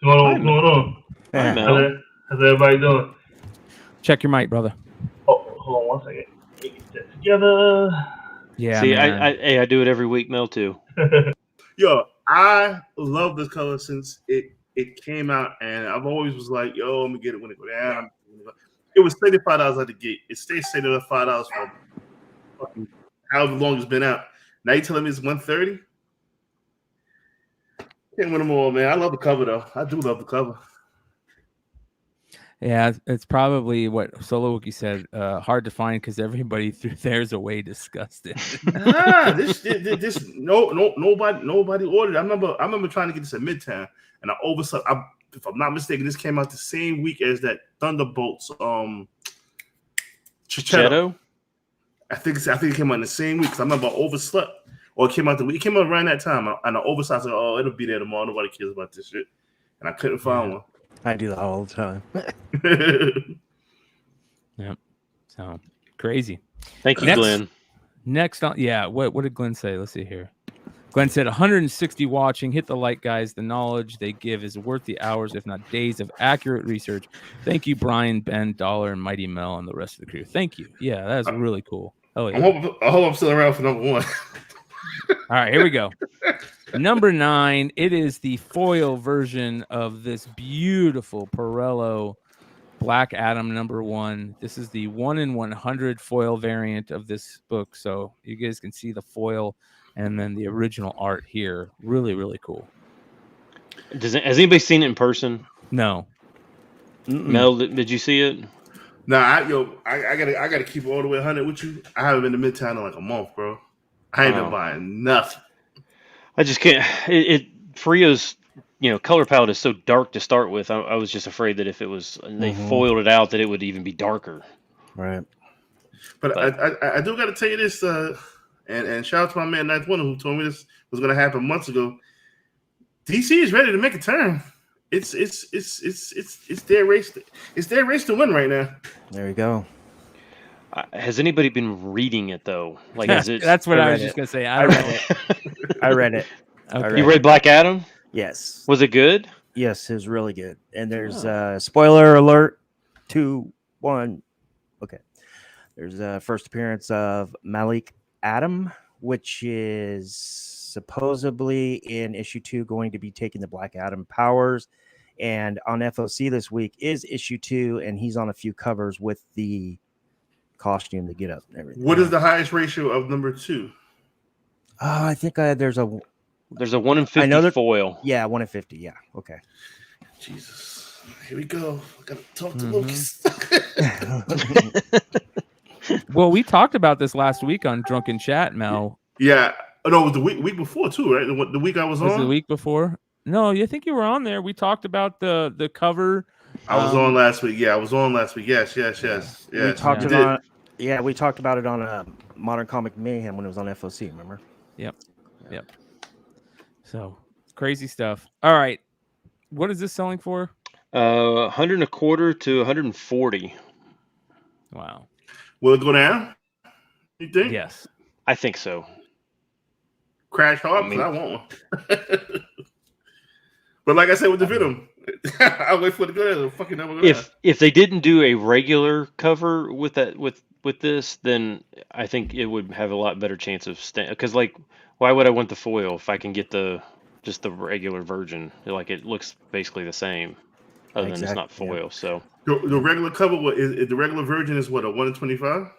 What's going on?
Hi, Mel.
How's everybody doing?
Check your mic, brother.
Oh, hold on one second. Get that together.
Yeah.
See, I do it every week, Mel, too.
Yo, I love this color since it came out, and I've always was like, yo, I'm gonna get it when it go down. It was $35 at the gate. It stays $5 for fucking however long it's been out. Now you telling me it's $130? Can't win them all, man. I love the cover though. I do love the cover.
Yeah, it's probably what Solo Wookie said. Hard to find because everybody threw theirs away disgusted.
Nobody ordered. I remember trying to get this at Midtown, and I overslept. If I'm not mistaken, this came out the same week as that Thunderbolts.
Chichetto?
I think it came out in the same week because I remember I overslept, or it came out around that time, and I overslept. I said, "Oh, it'll be there tomorrow. Nobody cares about this shit," and I couldn't find one.
I do that all the time.
Yep. So crazy.
Thank you, Glenn.
Next on, what did Glenn say? Let's see here. Glenn said 160 watching. Hit the like, guys. The knowledge they give is worth the hours, if not days, of accurate research. Thank you, Brian, Ben, Dollar, and Mighty Mel, and the rest of the crew. Thank you. Yeah, that's really cool. Oh, yeah.
I hope I'm still around for number 1.
All right, here we go. Number 9. It is the foil version of this beautiful Pirello Black Adam number 1. This is the 1 in 100 foil variant of this book. So you guys can see the foil and then the original art here, really, really cool.
Has anybody seen it in person?
No.
Mel, did you see it?
Nah, I gotta keep it all the way 100 with you. I haven't been to Midtown in like a month, bro. I ain't been buying nothing.
I just can't. Frio's, color palette is so dark to start with. I was just afraid that if it was they foiled it out, that it would even be darker.
Right.
But I do got to tell you this, and shout out to my man Ninth Wonder who told me this was going to happen months ago. DC is ready to make a turn. It's their race. It's their race to win right now.
There you go.
Has anybody been reading it though? Like, is it?
That's what I was just gonna say. I read it.
I read it.
Okay.
You read Black Adam?
Yes.
Was it good?
Yes, it was really good. And there's spoiler alert. 2, 1. Okay. There's a first appearance of Malik Adam, which is supposedly in issue 2 going to be taking the Black Adam powers. And on FOC this week is issue 2, and he's on a few covers with the costume, the get up, and everything.
What is the highest ratio of number 2?
I think there's a
1 in 50 foil.
Yeah, 1 in 50. Yeah. Okay.
Jesus. Here we go. I gotta talk to Lucas.
Well, we talked about this last week on Drunken Chat, Mel.
Yeah. No, it was the week before too, right? The week I was on.
Was it the week before? No, I think you were on there. We talked about the cover.
I was on last week. Yeah, I was on last week. Yes.
We talked about we talked about it on Modern Comic Mayhem when it was on FOC. Remember?
Yep. So crazy stuff. All right, what is this selling for?
125 to 140.
Wow.
Will it go down? You think?
Yes,
I think so.
Crash hard. I want one. But like I said with the Venom, I'll wait for it to go down. Fucking never go down.
If they didn't do a regular cover with that with this, then I think it would have a lot better chance of staying. Because why would I want the foil if I can get just the regular version? Like, it looks basically the same, other than it's not foil. Yeah. So
the regular cover, the regular version is what, a 1 in 25?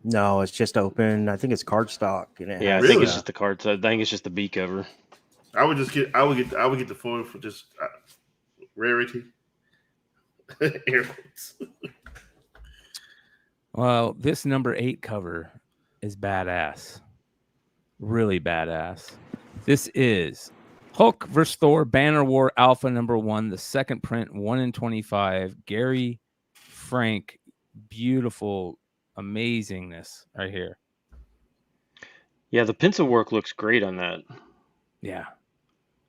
No, it's just open. I think it's cardstock.
I think it's just the card. I think it's just the B cover.
I would get the foil for just rarity.
Well, this number 8 cover is badass. Really badass. This is Hulk vs. Thor Banner War Alpha #1, the second print, 1 in 25. Gary Frank, beautiful amazingness right here.
Yeah, the pencil work looks great on that. Yeah.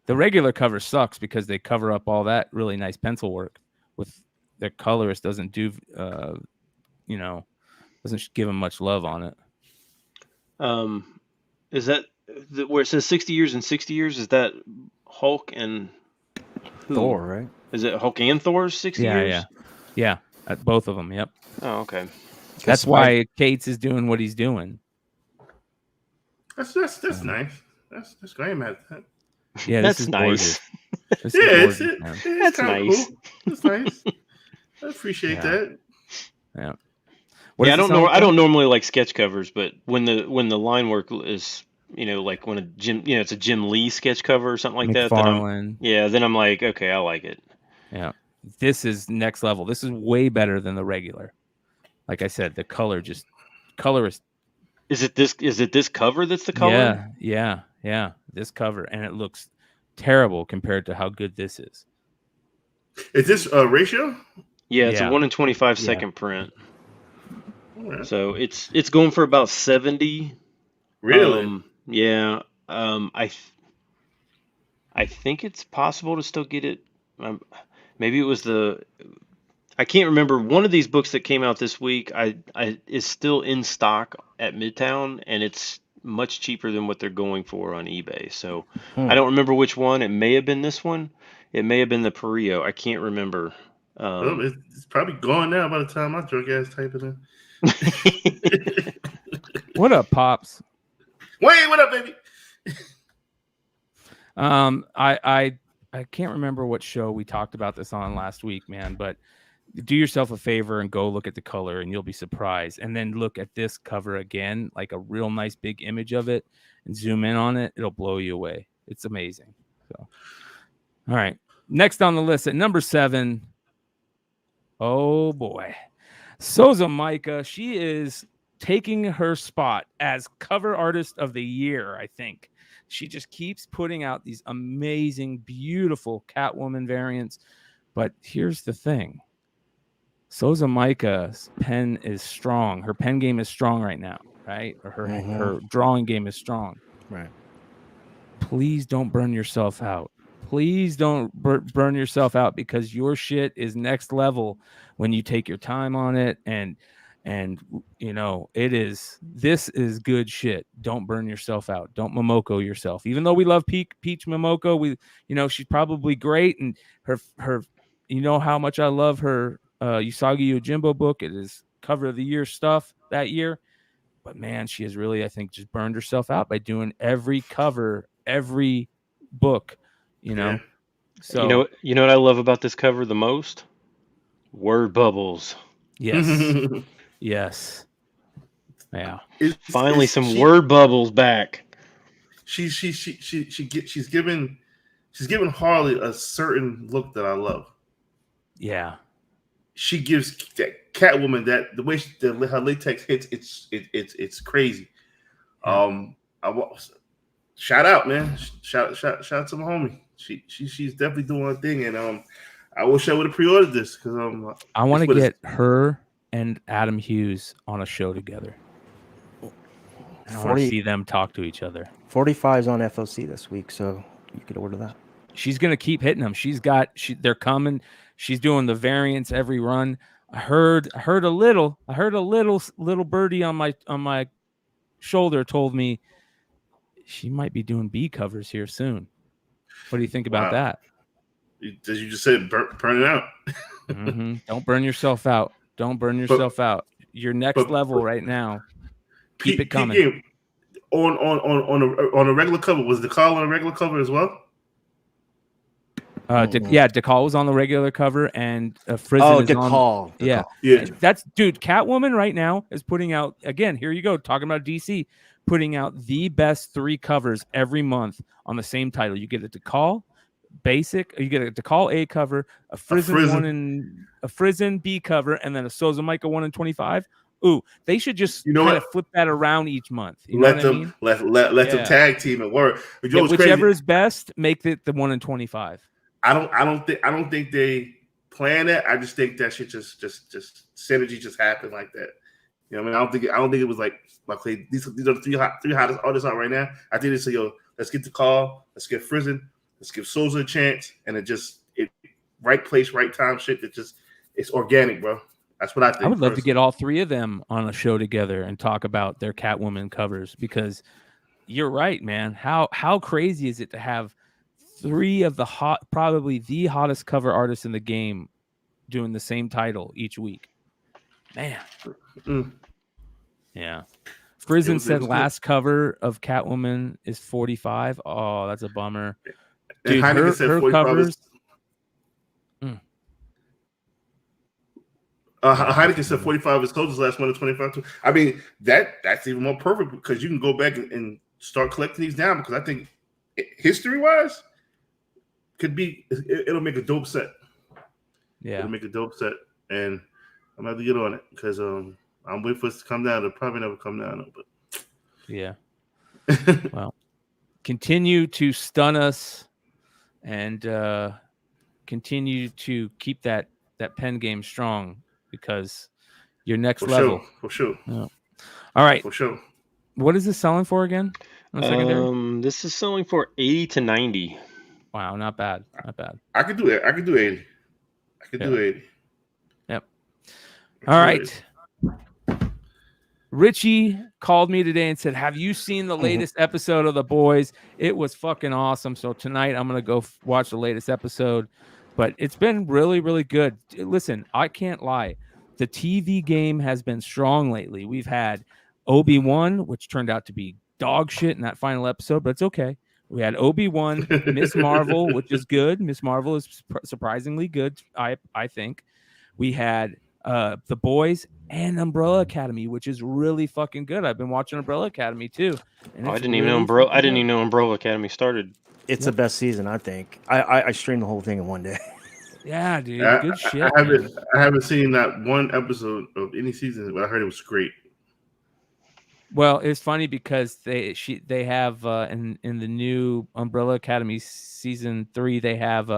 The regular cover sucks because they cover up all that really nice pencil work. With the colorist doesn't do, doesn't give them much love on it.
Is that where it says 60 years and 60 years? Is that Hulk and
Thor, right?
Is it Hulk and Thor's 60 years?
Yeah. Both of them. Yep.
Oh, okay.
That's why Cates is doing what he's doing.
That's nice. That's great, man.
Yeah,
that's nice.
That's nice. Cool. That's nice. I appreciate that.
Yeah.
I don't normally like sketch covers, but when the line work is, like when it's a Jim Lee sketch cover or something like that. Then I'm like, okay, I like it.
Yeah. This is next level. This is way better than the regular. Like I said, the color is.
Is it this cover that's the color?
Yeah. This cover, and it looks terrible compared to how good this is.
Is this a ratio?
Yeah, it's a 1 in 25 second print. Right. So it's going for about 70.
Really?
Yeah. I think it's possible to still get it. Maybe it was I can't remember. One of these books that came out this week is still in stock at Midtown, and it's much cheaper than what they're going for on eBay. So I don't remember which one. It may have been this one. It may have been the Perillo. I can't remember.
It's probably gone now by the time my drunk ass type it in.
What up, Pops?
Wait, what up, baby?
I can't remember what show we talked about this on last week, man, but do yourself a favor and go look at the color and you'll be surprised. And then look at this cover again, like a real nice big image of it. and zoom in on it, it'll blow you away. It's amazing. So, all right. Next on the list at number 7. Oh boy. Souza Micah. She is taking her spot as cover artist of the year, I think. She just keeps putting out these amazing, beautiful Catwoman variants. But here's the thing. Souza Micah's pen is strong. Her pen game is strong right now, right? Or her drawing game is strong.
Right.
Please don't burn yourself out. Please don't burn yourself out, because your shit is next level when you take your time on it. And you know, this is good shit. Don't burn yourself out. Don't Momoko yourself. Even though we love Peach Momoko, she's probably great. And her, you know how much I love her Usagi Yojimbo book. It is cover of the year stuff that year. But man, she has really, I think, just burned herself out by doing every cover, every book, you know.
Yeah.
So
you know what I love about this cover the most? Word bubbles.
yes. Yes. Yeah.
Finally some word bubbles back.
She's giving Harley a certain look that I love.
Yeah.
She gives that Catwoman that the way her latex hits, it's crazy. Shout out, man. Shout out to my homie. She's definitely doing her thing, and I wish I would have pre-ordered this because
I want to get her and Adam Hughes on a show together. I want to see them talk to each other.
45 is on FOC this week, so you could order that.
She's gonna keep hitting them. They're coming. She's doing the variants every run. I heard a little birdie on my shoulder told me she might be doing B covers here soon. What do you think about that?
As you just said, burn it out.
Don't burn yourself out. Don't burn yourself out. You're next level right now. Keep it coming.
On a regular cover, was the call on a regular cover as well?
DeCall was on the regular cover, and Frizen is
DeCall.
Yeah. That's Catwoman right now is putting out, again, here you go, talking about DC, putting out the best 3 covers every month on the same title. You get a DeCall basic, you get a DeCall A cover, a Frizen 1 and a Frizen B cover, and then a Souza Micah 1 in 25. Ooh, they should just kind of flip that around each month. You know what I mean?
Let them tag team and work.
Whichever is best, make it the 1 in 25.
I don't think they plan that. I just think that shit just synergy just happened like that. You know what I mean? I don't think it was like these are the three hottest artists out right now. I think they say, yo, let's get the call, let's get Frizen, let's give Souza a chance, and it right place, right time shit. It's organic, bro. That's what I think.
I would love to get all 3 of them on a show together and talk about their Catwoman covers, because you're right, man. How crazy is it to have 3 of probably the hottest cover artists in the game doing the same title each week? Man. Yeah. Frizen said last cover of Catwoman is 45. Oh, that's a bummer. Dude, her covers.
Heineken said 45 is closest last 1 to 25 too. I mean, that's even more perfect because you can go back and start collecting these down, because I think history-wise, it'll make a dope set.
Yeah.
It'll make a dope set, and I'm going to have to get on it because I'm waiting for it to come down. It'll probably never come down, but
yeah. Well, continue to stun us and continue to keep that pen game strong, because you're next level.
For sure.
Yeah. All right.
For sure.
What is this selling for again?
This is selling for 80 to 90.
Wow, not bad. Not bad.
I could do it. I could do 80. I could do 80.
Yep. All right. Richie called me today and said, have you seen the latest episode of The Boys? It was fucking awesome. So tonight I'm going to go watch the latest episode. But it's been really, really good. Listen, I can't lie. The TV game has been strong lately. We've had Obi-Wan, which turned out to be dog shit in that final episode, but it's okay. We had Obi-Wan, Miss Marvel, which is good. Miss Marvel is surprisingly good, I think. We had The Boys and Umbrella Academy, which is really fucking good. I've been watching Umbrella Academy too, and
I
it's
didn't even know
really
Umbrella. I
fucking
didn't
good.
even know Umbrella Academy started.
It's
Yep.
the best season, I think. I streamed the whole thing in one day.
Yeah, dude,
I,
good shit.
I
Man.
haven't seen that one episode of any season, but I heard it was great.
Well, it's funny because they have in the new Umbrella Academy season 3, they have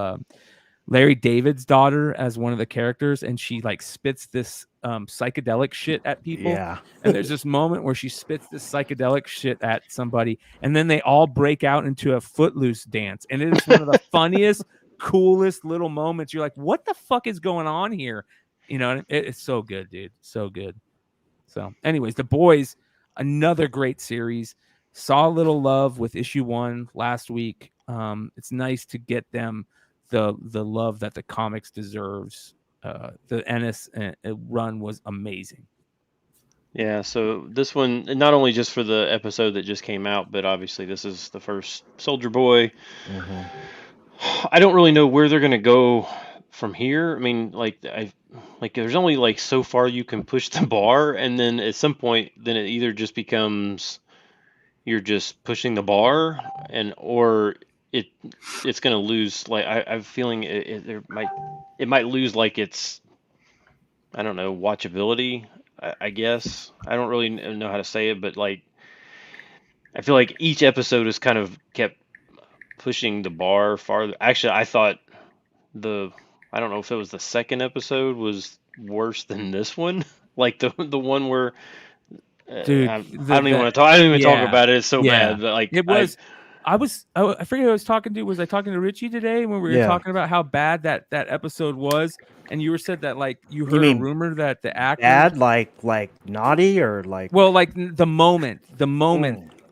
Larry David's daughter as one of the characters, and she like spits this psychedelic shit at people.
Yeah.
And there's this moment where she spits this psychedelic shit at somebody, and then they all break out into a Footloose dance, and it is one of the funniest, coolest little moments. You're like, what the fuck is going on here? You know, it's so good, dude, so good. So, anyways, The Boys, another great series. Saw a little love with issue 1 last week. It's nice to get them the love that the comics deserves. The Ennis run was amazing.
Yeah, so this one, not only just for the episode that just came out, but obviously this is the first Soldier Boy. I don't really know where they're gonna go from here. I mean, like there's only like so far you can push the bar, and then at some point, then it either just becomes you're just pushing the bar, or it's gonna lose. Like I'm feeling it might lose like its, I don't know, watchability. I guess I don't really know how to say it, but like I feel like each episode has kind of kept pushing the bar farther. Actually, I thought I don't know if it was the second episode was worse than this one. Like the one where
Dude,
I don't even want to talk. I don't even talk about it. It's so bad. But like
it was. I forget who I was talking to. Was I talking to Richie today when we were talking about how bad that episode was? And you said that like you heard a rumor that the actor
bad, like naughty, or like,
well, like the moment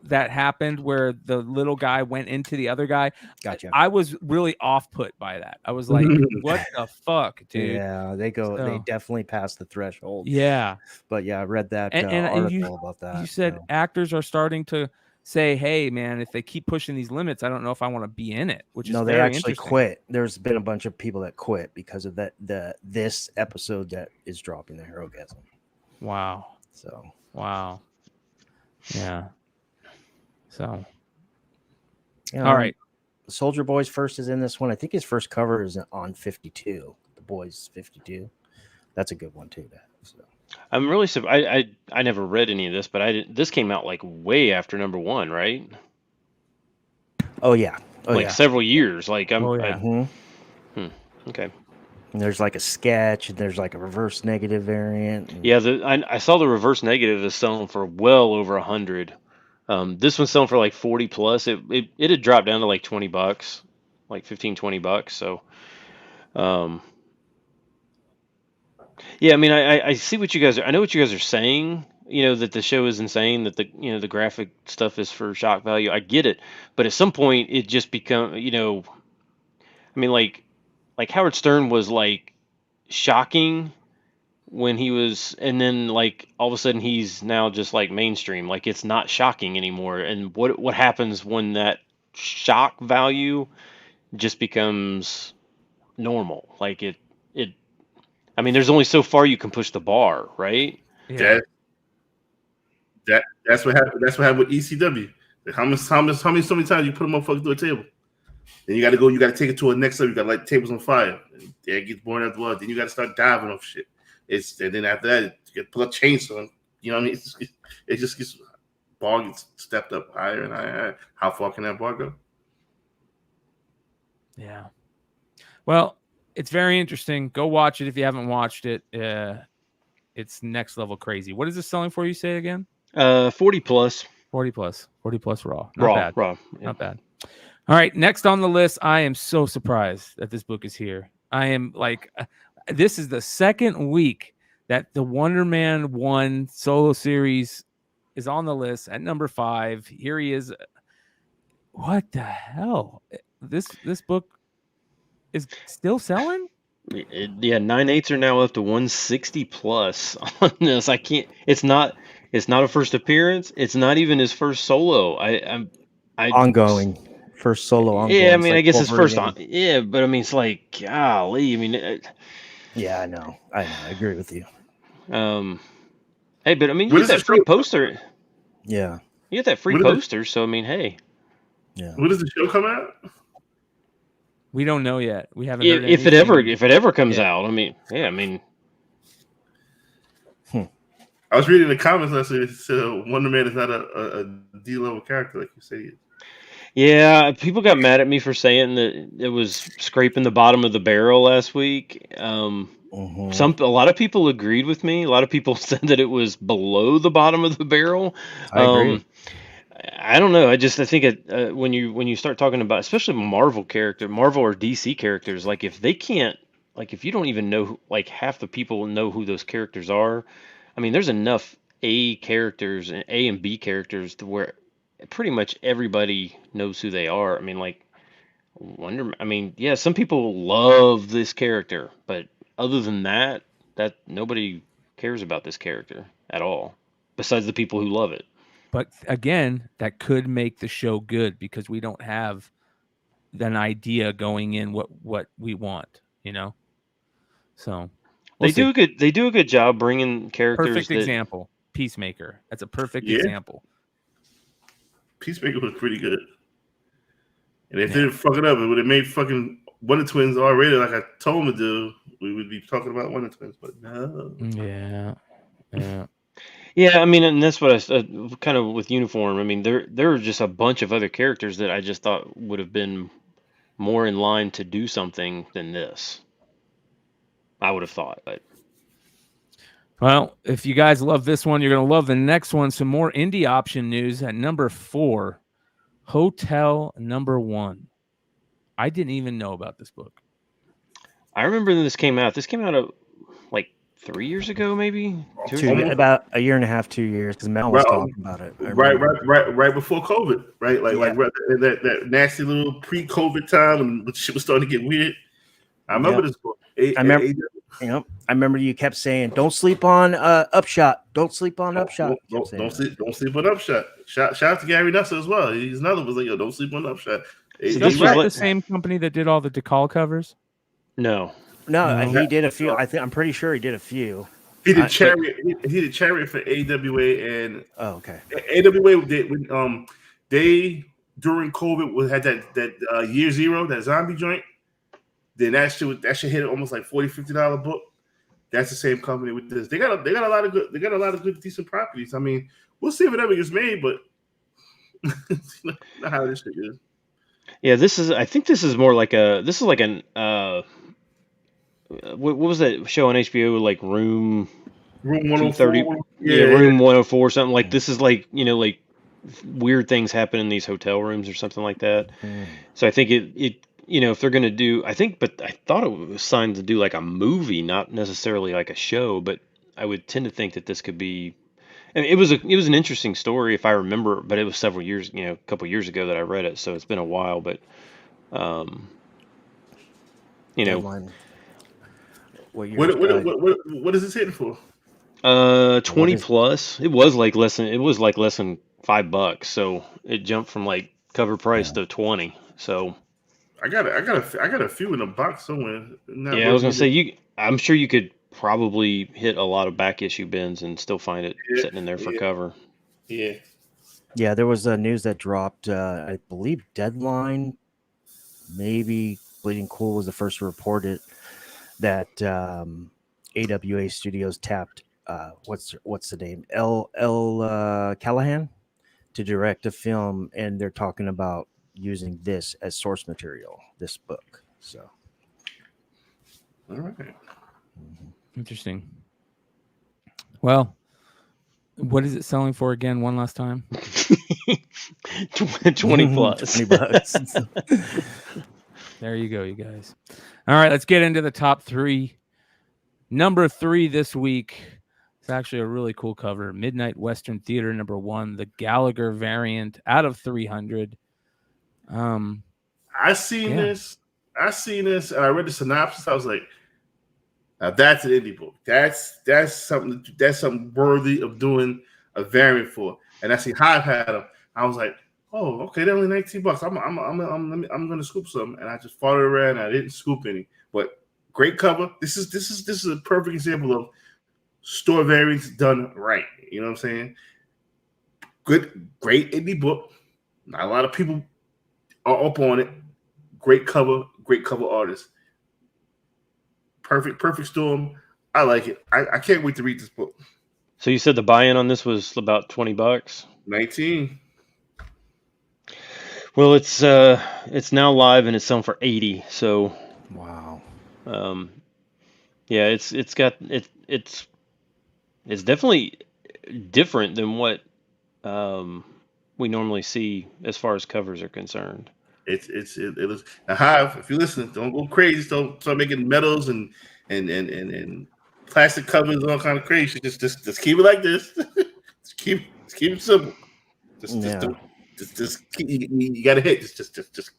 that happened where the little guy went into the other guy.
Gotcha.
I was really off put by that. I was like, what the fuck, dude?
Yeah, they definitely passed the threshold.
Yeah.
But yeah, I read that
and
article about that.
You said actors are starting to say, hey man, if they keep pushing these limits, I don't know if I want to be in it, which is
no, they
very
actually quit. There's been a bunch of people that quit because of this episode that is dropping, the Herogasm.
Wow.
So
wow. Yeah. So
all right. Soldier Boy's first is in this one. I think his first cover is on 52. The Boys 52. That's a good one too. So.
I'm really surprised. I never read any of this, but this came out like way after number 1, right?
Oh yeah.
Several years. Like
yeah.
Okay.
And there's like a sketch, and there's like a reverse negative variant.
Yeah, I saw the reverse negative is selling for well over 100. This one's selling for like 40 plus. It had dropped down to like $20, like $15-20. So, yeah, I mean, I see what you guys are. I know what you guys are saying. You know that the show is insane. That the graphic stuff is for shock value. I get it, but at some point it just become. I mean, like Howard Stern was like shocking when he was, and then like all of a sudden he's now just like mainstream. Like it's not shocking anymore. And what happens when that shock value just becomes normal? Like it. I mean, there's only so far you can push the bar, right?
Yeah.
That's what happened. That's what happened with ECW. How many times you put a motherfucker through a table? Then you got to go. You got to take it to a next level. You got to light tables on fire. And it gets boring after a while. Then you got to start diving off shit. And then after that, you get pull a chainsaw. You know what I mean? It just gets bar gets stepped up higher and higher. How far can that bar go?
Yeah. Well, it's very interesting. Go watch it if you haven't watched it. It's next level crazy. What is this selling for? You say again?
40 plus.
40 plus raw.
Not
bad.
Raw. Yeah.
Not bad. All right. Next on the list, I am so surprised that this book is here. I am like, this is the second week that the Wonder Man 1 solo series is on the list at number 5. Here he is. What the hell? This book is still selling?
Yeah, 9/8 are now up to 160 plus on this. I can't. It's not a first appearance. It's not even his first solo.
Ongoing. First solo ongoing.
Yeah, I mean, I guess it's first on. Yeah, but I mean, it's like, golly. I mean,
Yeah, I know. I agree with you.
Hey, but I mean, you
When
get
does the
that free
show?
poster.
Yeah,
You get that free
When does
poster, so I mean, hey,
yeah.
when does the show come out?
We don't know yet. We haven't heard
if
anything.
it ever comes
Yeah.
out, I mean, yeah, I mean,
I was reading the comments last week. It said Wonder Man is not a D level character like you say.
yeah, people got mad at me for saying that it was scraping the bottom of the barrel last week.
Mhm.
A lot of people agreed with me. A lot of people said that it was below the bottom of the barrel.
I agree.
I don't know. I think when you start talking about, especially Marvel or DC characters, like if they can't, like if you don't even know, like half the people know who those characters are. I mean, there's enough characters and A and B characters to where pretty much everybody knows who they are. I mean, like I mean, yeah, some people love this character, but other than that, nobody cares about this character at all, besides the people who love it.
But again, that could make the show good because we don't have an idea going in what we want, you know. So we'll see.
They do a good job bringing characters
Perfect
that
example, Peacemaker. That's a perfect
Yeah.
example.
Peacemaker was pretty good. And if they didn't fuck it up, it would have made fucking Wonder Twins already like I told them to do. We would be talking about Wonder Twins, but no.
Yeah.
Yeah, I mean, and that's what I kind of with Uniform. I mean, there are just a bunch of other characters that I just thought would have been more in line to do something than this. I would have thought, but
Well, if you guys love this one, you're going to love the next one. Some more indie option news at number 4, Hotel Number 1. I didn't even know about this book.
I remember when this came out. This came out like 3 years ago, maybe.
About a year and a half, 2 years, because Mel was talking about it.
Right before COVID, right? Like that nasty little pre-COVID time when shit was starting to get weird. I remember this book.
I remember you kept saying, "Don't sleep on Upshot. Don't sleep on Upshot."
Don't sleep on Upshot. Shout out to Gary Nussler as well. He's another one was like, yo, don't sleep on Upshot.
Is that the same company that did all the decal covers?
No,
he did a few. I'm pretty sure he did a few.
He did Chariot. He did Chariot for AWA and
okay.
AWA they during COVID had that Year Zero, that zombie joint. Then that shit hit almost like $40-$50 book. That's the same company with this. They got a lot of good decent properties. I mean, we'll see if it ever gets made, but not how this shit is.
Yeah, I think this is more like an what was that show on HBO, like Room
104?
Yeah, Room 104 or something. Like this is like, like weird things happen in these hotel rooms or something like that. So I think it if they're going to do, I thought it was signed to do like a movie, not necessarily like a show, but I would tend to think that this could be, and it was an interesting story if I remember, but it was several years, a couple years ago that I read it. So it's been a while, but,
What is this hitting for?
20 plus. It was like less than $5, so it jumped from like cover price to 20. So
I got a few in the box somewhere.
I was gonna say I'm sure you could probably hit a lot of back issue bins and still find it sitting in there for cover.
Yeah.
Yeah, there was news that dropped. I believe Deadline, maybe Bleeding Cool was the first to report it, that AWA Studios tapped what's the name, L. Callahan, to direct a film, and they're talking about using this as source material, this book. So,
all right,
interesting. Well, what is it selling for again? One last time,
20 plus.
$20.
There you go, you guys. All right, let's get into the top 3. Number 3 this week. It's actually a really cool cover. Midnight Western Theater number 1, the Gallagher variant out of 300.
I seen this, and I read the synopsis. I was like, now that's an indie book. That's something worthy of doing a variant for. And I see Hive had them. I was like, oh, okay, they're only $19. I'm gonna scoop some, and I just followed around. And I didn't scoop any, but Great cover. This is a perfect example of store variants done right. You know what I'm saying? Great indie book. Not a lot of people are up on it. Great cover artist. Perfect storm. I like it. I can't wait to read this book.
So you said the buy-in on this was about $20?
19.
Well, it's now live and it's selling for 80. So
Wow.
yeah, it's definitely different than what we normally see as far as covers are concerned.
It is now, Hive. If you listen, don't go crazy. Don't start making metals and plastic covers and all kind of crazy. Just keep it like this. just keep it simple. Just keep, you got to hit. Just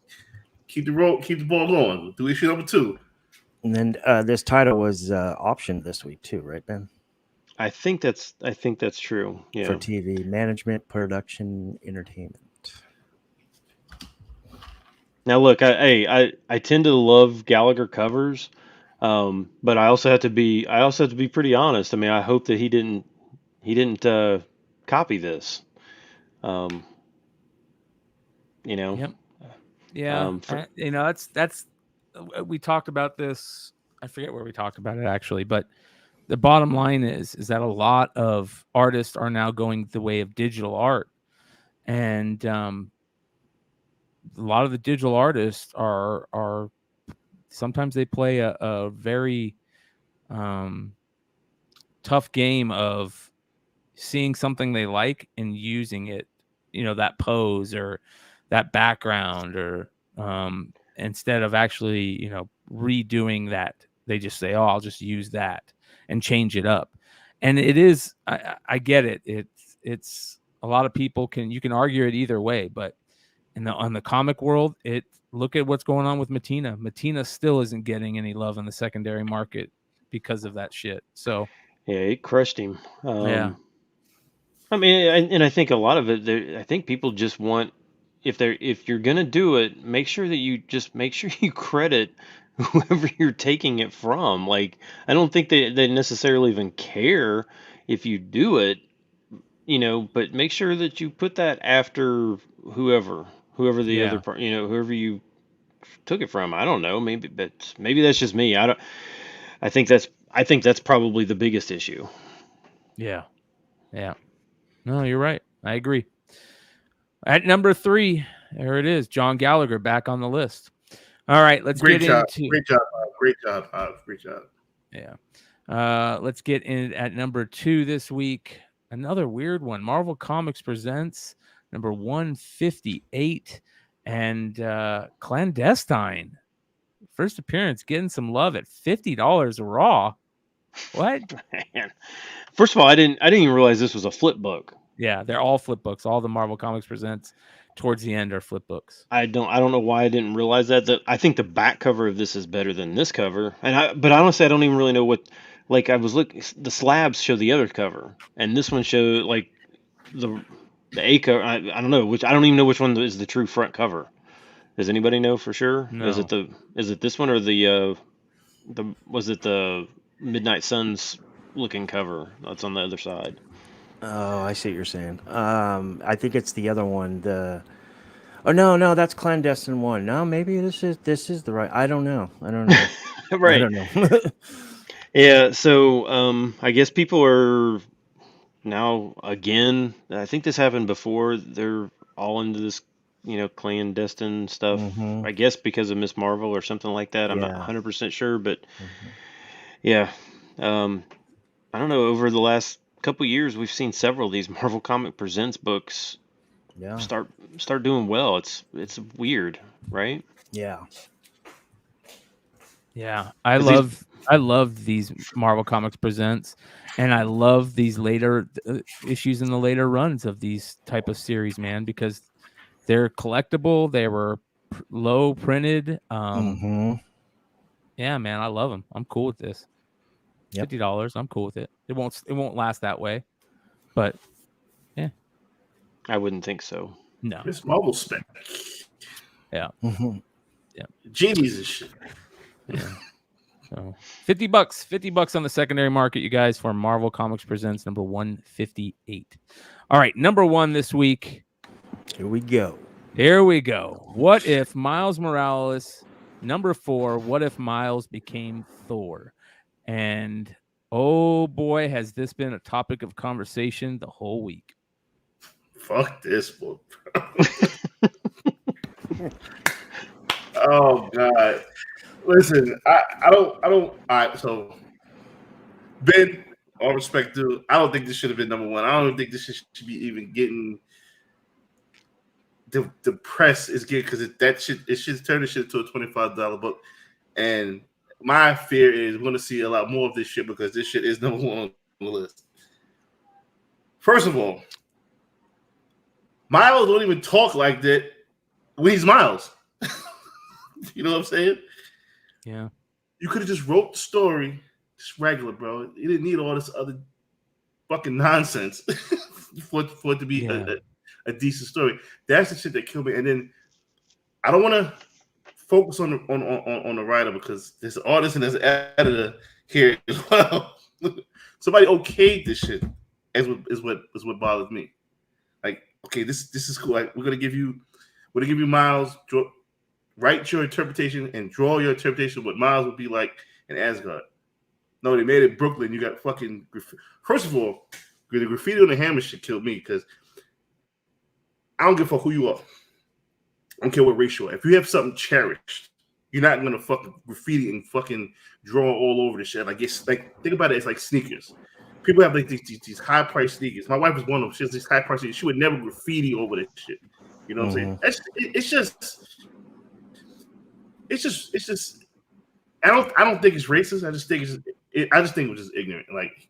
keep the ball going. Do issue number 2.
And then this title was optioned this week too, right, Ben?
I think that's true. Yeah.
For TV management, production, entertainment.
Now look, I tend to love Gallagher covers, but I also have to be pretty honest. I mean, I hope that he didn't copy this. You know.
Yep. Yeah. That's we talked about this. I forget where we talked about it actually, but the bottom line is that a lot of artists are now going the way of digital art, and a lot of the digital artists are sometimes they play a very tough game of seeing something they like and using it, that pose or that background, or instead of actually redoing that, they just say, oh, I'll just use that and change it up. And it is, I get it. It's a lot of people you can argue it either way, but on the comic world, look at what's going on with Matina. Matina still isn't getting any love in the secondary market because of that shit. So
yeah, it crushed him.
Yeah.
I mean, I think a lot of it, I think people just want, if you're gonna do it, make sure you credit whoever you're taking it from. Like, I don't think they necessarily even care if you do it, but make sure that you put that after whoever the other part, whoever you took it from. I don't know, maybe that's just me. I think that's probably the biggest issue.
Yeah. No, you're right. I agree. At number 3, there it is. John Gallagher back on the list. All right, let's get into.
Great job.
Yeah. Let's get in at number 2 this week. Another weird one. Marvel Comics presents number 158 and Clandestine. First appearance getting some love at $50 raw. What?
Man. First of all, I didn't even realize this was a flip book.
Yeah, they're all flip books. All the Marvel Comics presents towards the end are flip books.
I don't know why I didn't realize that. I think the back cover of this is better than this cover. But honestly, I don't even really know what. Like, I was looking, the slabs show the other cover, and this one showed like the A cover. I don't know which. I don't even know which one is the true front cover. Does anybody know for sure?
No.
Is it this one or was it the Midnight Suns looking cover that's on the other side?
Oh, I see what you're saying. I think it's the other one. No, that's Clandestine 1. No, maybe this is the right. I don't know.
Right.
I don't know.
Yeah. So I guess people are now again. I think this happened before. They're all into this, clandestine stuff.
Mhm.
I guess because of Miss Marvel or something like that. I'm not
Yeah.
100% sure, but yeah. I don't know. Over the last couple years, we've seen several of these Marvel Comic Presents books
Yeah.
start doing well. It's weird, right?
Yeah.
Yeah, I love these Marvel Comics presents, and I love these later issues in the later runs of these type of series, man, because they're collectible. They were low printed. Yeah, man, I love them. I'm cool with this.
Yep.
$50. I'm cool with it. It won't last that way, but yeah,
I wouldn't think so.
no.
It's Marvel spec.
Yeah.
Mhm.
Genies and shit.
Yeah. So $50 on the secondary market, you guys, for Marvel Comics Presents number 158. All right, number 1 this week.
Here we go.
What if Miles Morales? Number 4. What if Miles became Thor? And oh boy, has this been a topic of conversation the whole week.
Fuck this book, bro. Oh God. Listen, I don't. All right, so Ben, all respect to, I don't think this should have been number 1. I don't think this should be even getting the press is getting, because it should turn this shit into a $25 book. And my fear is we're going to see a lot more of this shit because this shit is number 1 on the list. First of all, Miles don't even talk like that when he's Miles. You know what I'm saying?
Yeah.
You could have just wrote the story just regular, bro. You didn't need all this other fucking nonsense for it to be a decent story. That's the shit that killed me. And then I don't want to focus on the writer, because there's an artist and there's an editor here as well. Somebody okayed this shit is what bothers me. Like, okay, this is cool. Like, we're gonna give you Miles, write your interpretation and draw your interpretation of what Miles would be like in Asgard. No, they made it Brooklyn. You got fucking first of all, the graffiti on the hammer shit killed me, because I don't give a fuck who you are. I don't care what race you are. If you have something cherished, you're not gonna fucking graffiti and fucking draw all over the shit. Like, it's like, think about it. It's like sneakers. People have like these high price sneakers. My wife is one of them. She has these high price sneakers. She would never graffiti over this shit. You know what I'm saying? It's just. I don't think it's racist. I just think it was just ignorant. Like,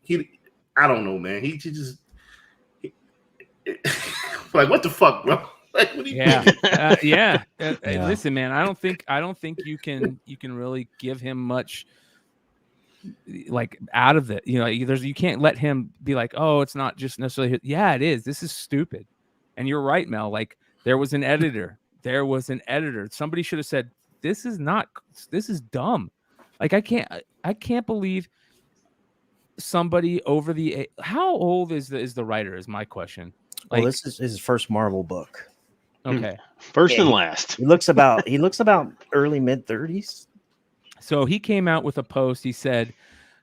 I don't know, man. He just like, what the fuck, bro? Like, what do you?
Yeah. Listen, man. I don't think you can really give him much, like, out of it. You know, you can't let him be like, oh, it's not just necessarily. Yeah, it is. This is stupid. And you're right, Mel. Like, there was an editor. Somebody should have said, this is dumb. Like, I can't believe somebody over the. How old is the writer? Is my question. Like,
Well, this is his first Marvel book.
Okay.
First and last.
He looks about early mid-30s.
So he came out with a post. He said,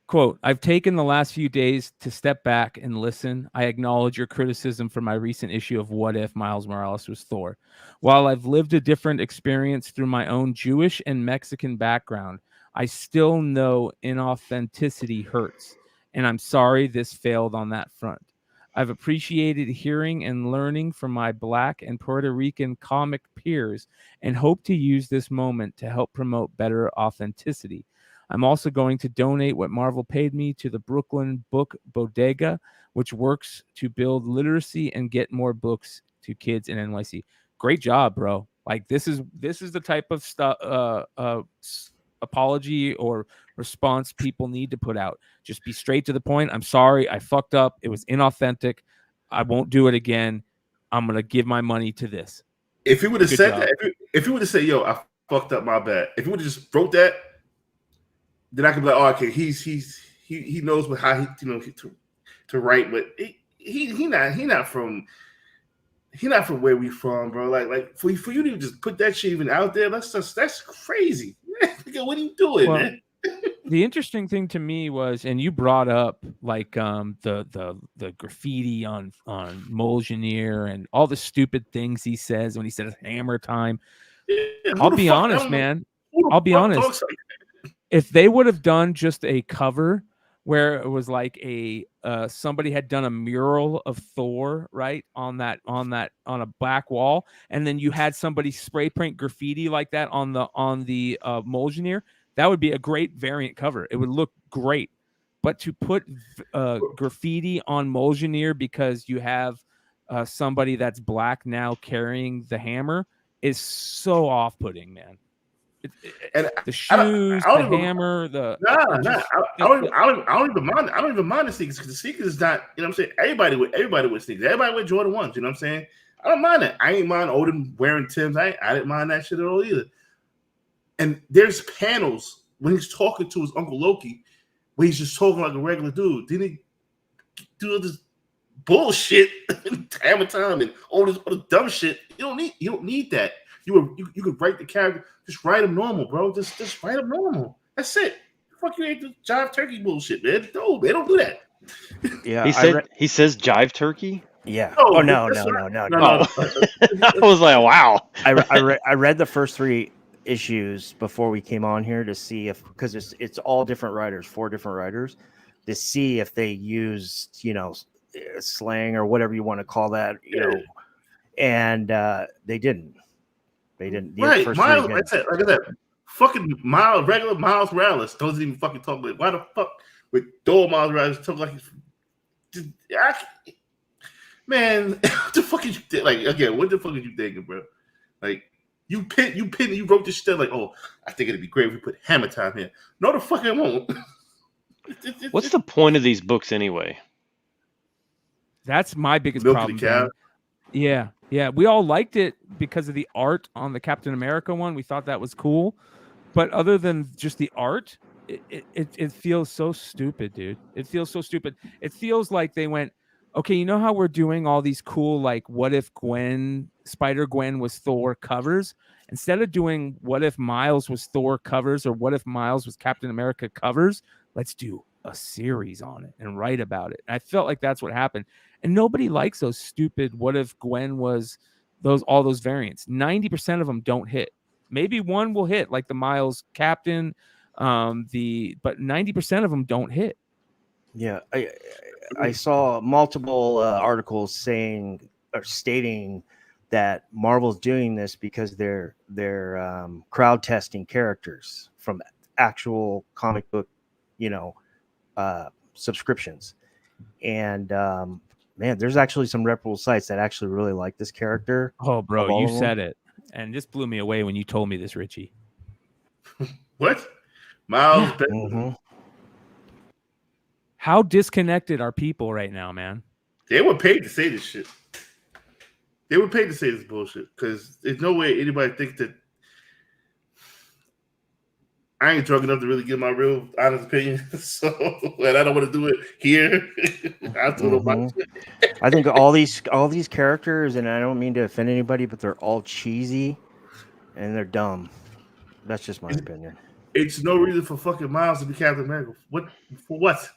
quote, "I've taken the last few days to step back and listen. I acknowledge your criticism for my recent issue of What If Miles Morales was Thor. While I've lived a different experience through my own Jewish and Mexican background, I still know inauthenticity hurts. And I'm sorry this failed on that front. I've appreciated hearing and learning from my Black and Puerto Rican comic peers and hope to use this moment to help promote better authenticity. I'm also going to donate what Marvel paid me to the Brooklyn Book Bodega, which works to build literacy and get more books to kids in NYC." Great job, bro. Like, this is the type of stuff, apology or response people need to put out. Just be straight to the point. I'm sorry, I fucked up. It was inauthentic. I won't do it again. I'm gonna give my money to this.
If he would have said that, if he would have said, "Yo, I fucked up, my bad," if he would have just wrote that, then I could be like, "Oh, okay, he knows how to write," but he not from where we from, bro. Like for you to just put that shit even out there, that's crazy. What are you doing, man?
The interesting thing to me was, and you brought up like the graffiti on Mjolnir and all the stupid things he says when he says hammer time.
Yeah,
I'll be honest, man. I'll be honest. If they would have done just a cover where it was like a somebody had done a mural of Thor, right, on a black wall, and then you had somebody spray paint graffiti like that on the Mjolnir, that would be a great variant cover. It would look great. But to put graffiti on Mjolnir because you have somebody that's black now carrying the hammer is so off-putting, man.
And
the shoes, the hammer, I
don't even mind. I don't even mind the sneakers, because the sneakers is not. You know what I'm saying? Everybody with sneakers. Everybody with Jordan 1s. You know what I'm saying? I don't mind that. I ain't mind Odin wearing Timbs. I didn't mind that shit at all either. And there's panels when he's talking to his Uncle Loki, where he's just talking like a regular dude. Then he do this bullshit, hammer time, and all this other dumb shit. You don't need that. You could write the character, just write him normal, bro. Just write him normal. That's it. Fuck you ain't the jive turkey bullshit, man. No, man, don't do that.
Yeah,
he says jive turkey.
Yeah.
No,
Oh no.
I was like, wow.
I read the first 3 issues before we came on here to see if, because it's all different writers, 4 different writers, to see if they used, slang or whatever you want to call that, and they didn't. They didn't.
Right, Miles. Like I said, fucking regular Miles Morales doesn't even fucking talk like. Why the fuck with Dole Miles Morales talk like? Man, what the fuck is you like? Again, what the fuck are you thinking, bro? Like you wrote this shit like, oh, I think it'd be great if we put Hammer Time here. No, the fuck I won't.
What's the point of these books anyway?
That's my biggest
Milk
problem.
the cow.
Yeah. We all liked it because of the art on the Captain America one. We thought that was cool, but other than just the art, it feels so stupid, dude. It feels so stupid. It feels like they went, okay, you know how we're doing all these cool, like, what if Spider-Gwen was Thor covers? Instead of doing what if Miles was Thor covers or what if Miles was Captain America covers, let's do a series on it and write about it. And I felt like that's what happened. And nobody likes those stupid what if Gwen was all those variants. 90% of them don't hit. Maybe one will hit, like the Miles Captain, but 90% of them don't hit. Yeah,
I saw multiple articles stating that Marvel's doing this because they're crowd testing characters from actual comic book, subscriptions, and man, there's actually some reputable sites that actually really like this character.
Oh, bro, you said it, and this blew me away when you told me this, Richie.
What? Miles?
Yeah. Mm-hmm. How disconnected are people right now, man?
They were paid to say this shit. They were paid to say this bullshit because there's no way anybody thinks that. I ain't drunk enough to really give my real honest opinion, so and I don't want to do it here.
I think all these characters, and I don't mean to offend anybody, but they're all cheesy and they're dumb. That's just my opinion.
It's no reason for fucking Miles to be Captain America. What for? What?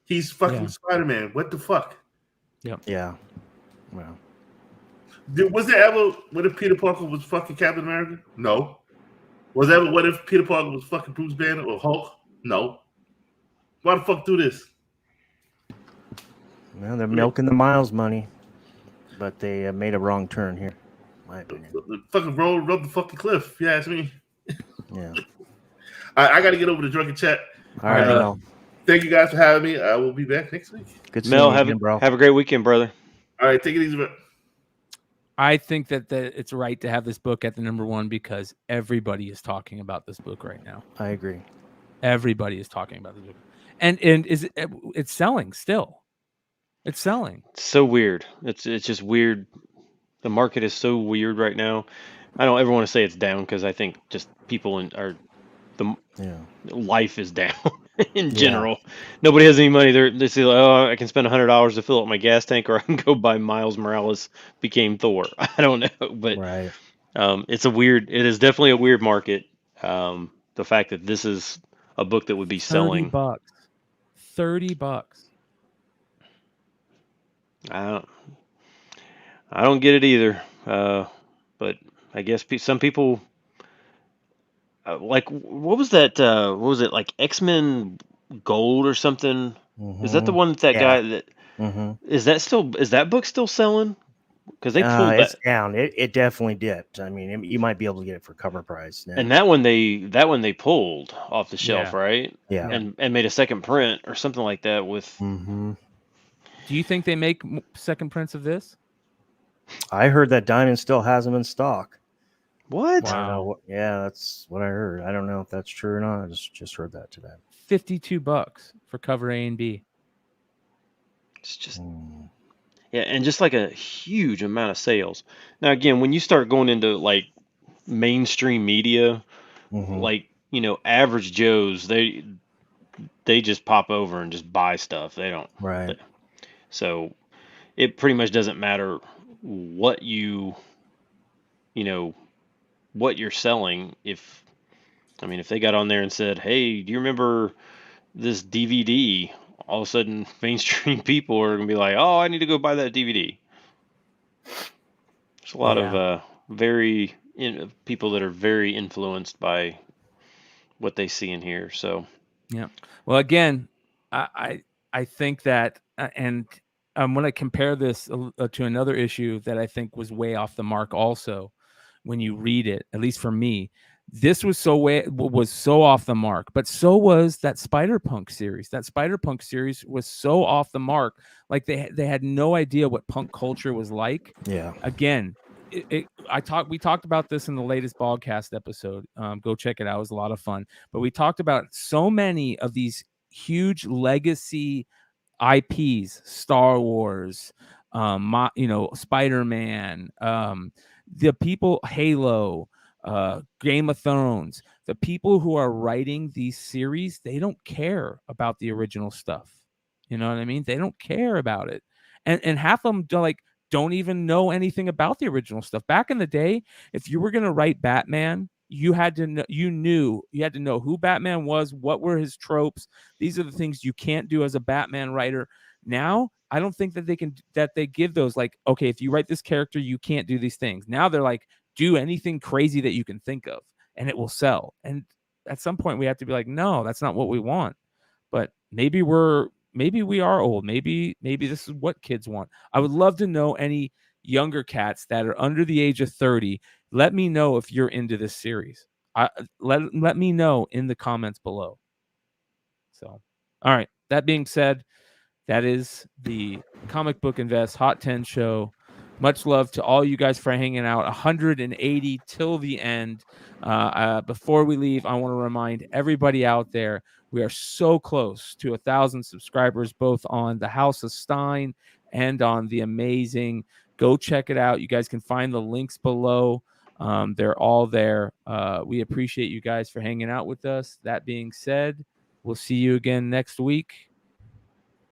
He's fucking Spider-Man. What the fuck?
Yep.
Yeah. Well.
Was there ever what if Peter Parker was fucking Captain America? No. Was there ever what if Peter Parker was fucking Bruce Banner or Hulk? No. Why the fuck do this?
Well, they're milking the Miles money, but they made a wrong turn here. My opinion.
The fucking road rub the fucking cliff. You ask me.
Yeah.
I got to get over to Drunken Chat.
All right, Mel.
Thank you guys for having me. I will be back next week.
Good
Mel,
seeing you again, bro.
Have a great weekend, brother.
All right, take it easy, bro.
I think that it's right to have this book at the number 1 because everybody is talking about this book right now.
I agree.
Everybody is talking about this book, and it's selling still. It's selling.
It's so weird. It's just weird. The market is so weird right now. I don't ever want to say it's down because I think just people life is down in general. Nobody has any money. They say, oh, I can spend $100 to fill up my gas tank, or I can go buy Miles Morales became Thor. I don't know, but
right.
It is definitely a weird market. The fact that this is a book that would be selling
$30.
I don't get it either. But I guess some people like, what was that? What was it, like X-Men Gold or something? Mm-hmm. Is that the one that guy that? Mm-hmm. Is that book still selling? Because they pulled
it's down. It definitely dipped. I mean, you might be able to get it for cover price now.
And that one they pulled off the shelf, right?
Yeah.
And made a second print or something like that with.
Mm-hmm.
Do you think they make second prints of this?
I heard that Diamond still has them in stock.
What?
Wow.
Yeah, that's what I heard. I don't know if that's true or not. I just heard that today.
$52 for cover A and B.
It's just yeah, and just like a huge amount of sales. Now again, when you start going into like mainstream media, like average Joes, they just pop over and just buy stuff. They don't.
Right.
So it pretty much doesn't matter what you know what you're selling. If they got on there and said, "Hey, do you remember this DVD?" All of a sudden, mainstream people are gonna be like, "Oh, I need to go buy that DVD." There's a lot of people that are very influenced by what they see and hear. So
yeah. Well, again, I think that, and when I compare this to another issue that I think was way off the mark, also, when you read it, at least for me, this was so off the mark, but so was that Spider-Punk series. That Spider-Punk series was so off the mark. Like they had no idea what punk culture was like.
Yeah.
Again, we talked about this in the latest Bogcast episode. Go check it out. It was a lot of fun. But we talked about so many of these huge legacy IPs, Star Wars, Spider-Man, the people, Halo, Game of Thrones. The people who are writing these series, they don't care about the original stuff. You know what I mean? They don't care about it, and half of them don't even know anything about the original stuff. Back in the day, if you were going to write Batman, you had to know, you had to know who Batman was, what were his tropes. These are the things you can't do as a Batman writer. Now, I don't think that they give those, like, okay, if you write this character, you can't do these things. Now they're like, do anything crazy that you can think of and it will sell. And at some point we have to be like, no, that's not what we want. But maybe we are old. Maybe this is what kids want. I would love to know any younger cats that are under the age of 30. Let me know if you're into this series. Let me know in the comments below. So, all right. That being said, that is the Comic Book Invest Hot 10 show. Much love to all you guys for hanging out. 180 till the end. Before we leave, I want to remind everybody out there, we are so close to 1,000 subscribers, both on the House of Stein and on the Amazing. Go check it out. You guys can find the links below. They're all there. We appreciate you guys for hanging out with us. That being said, we'll see you again next week.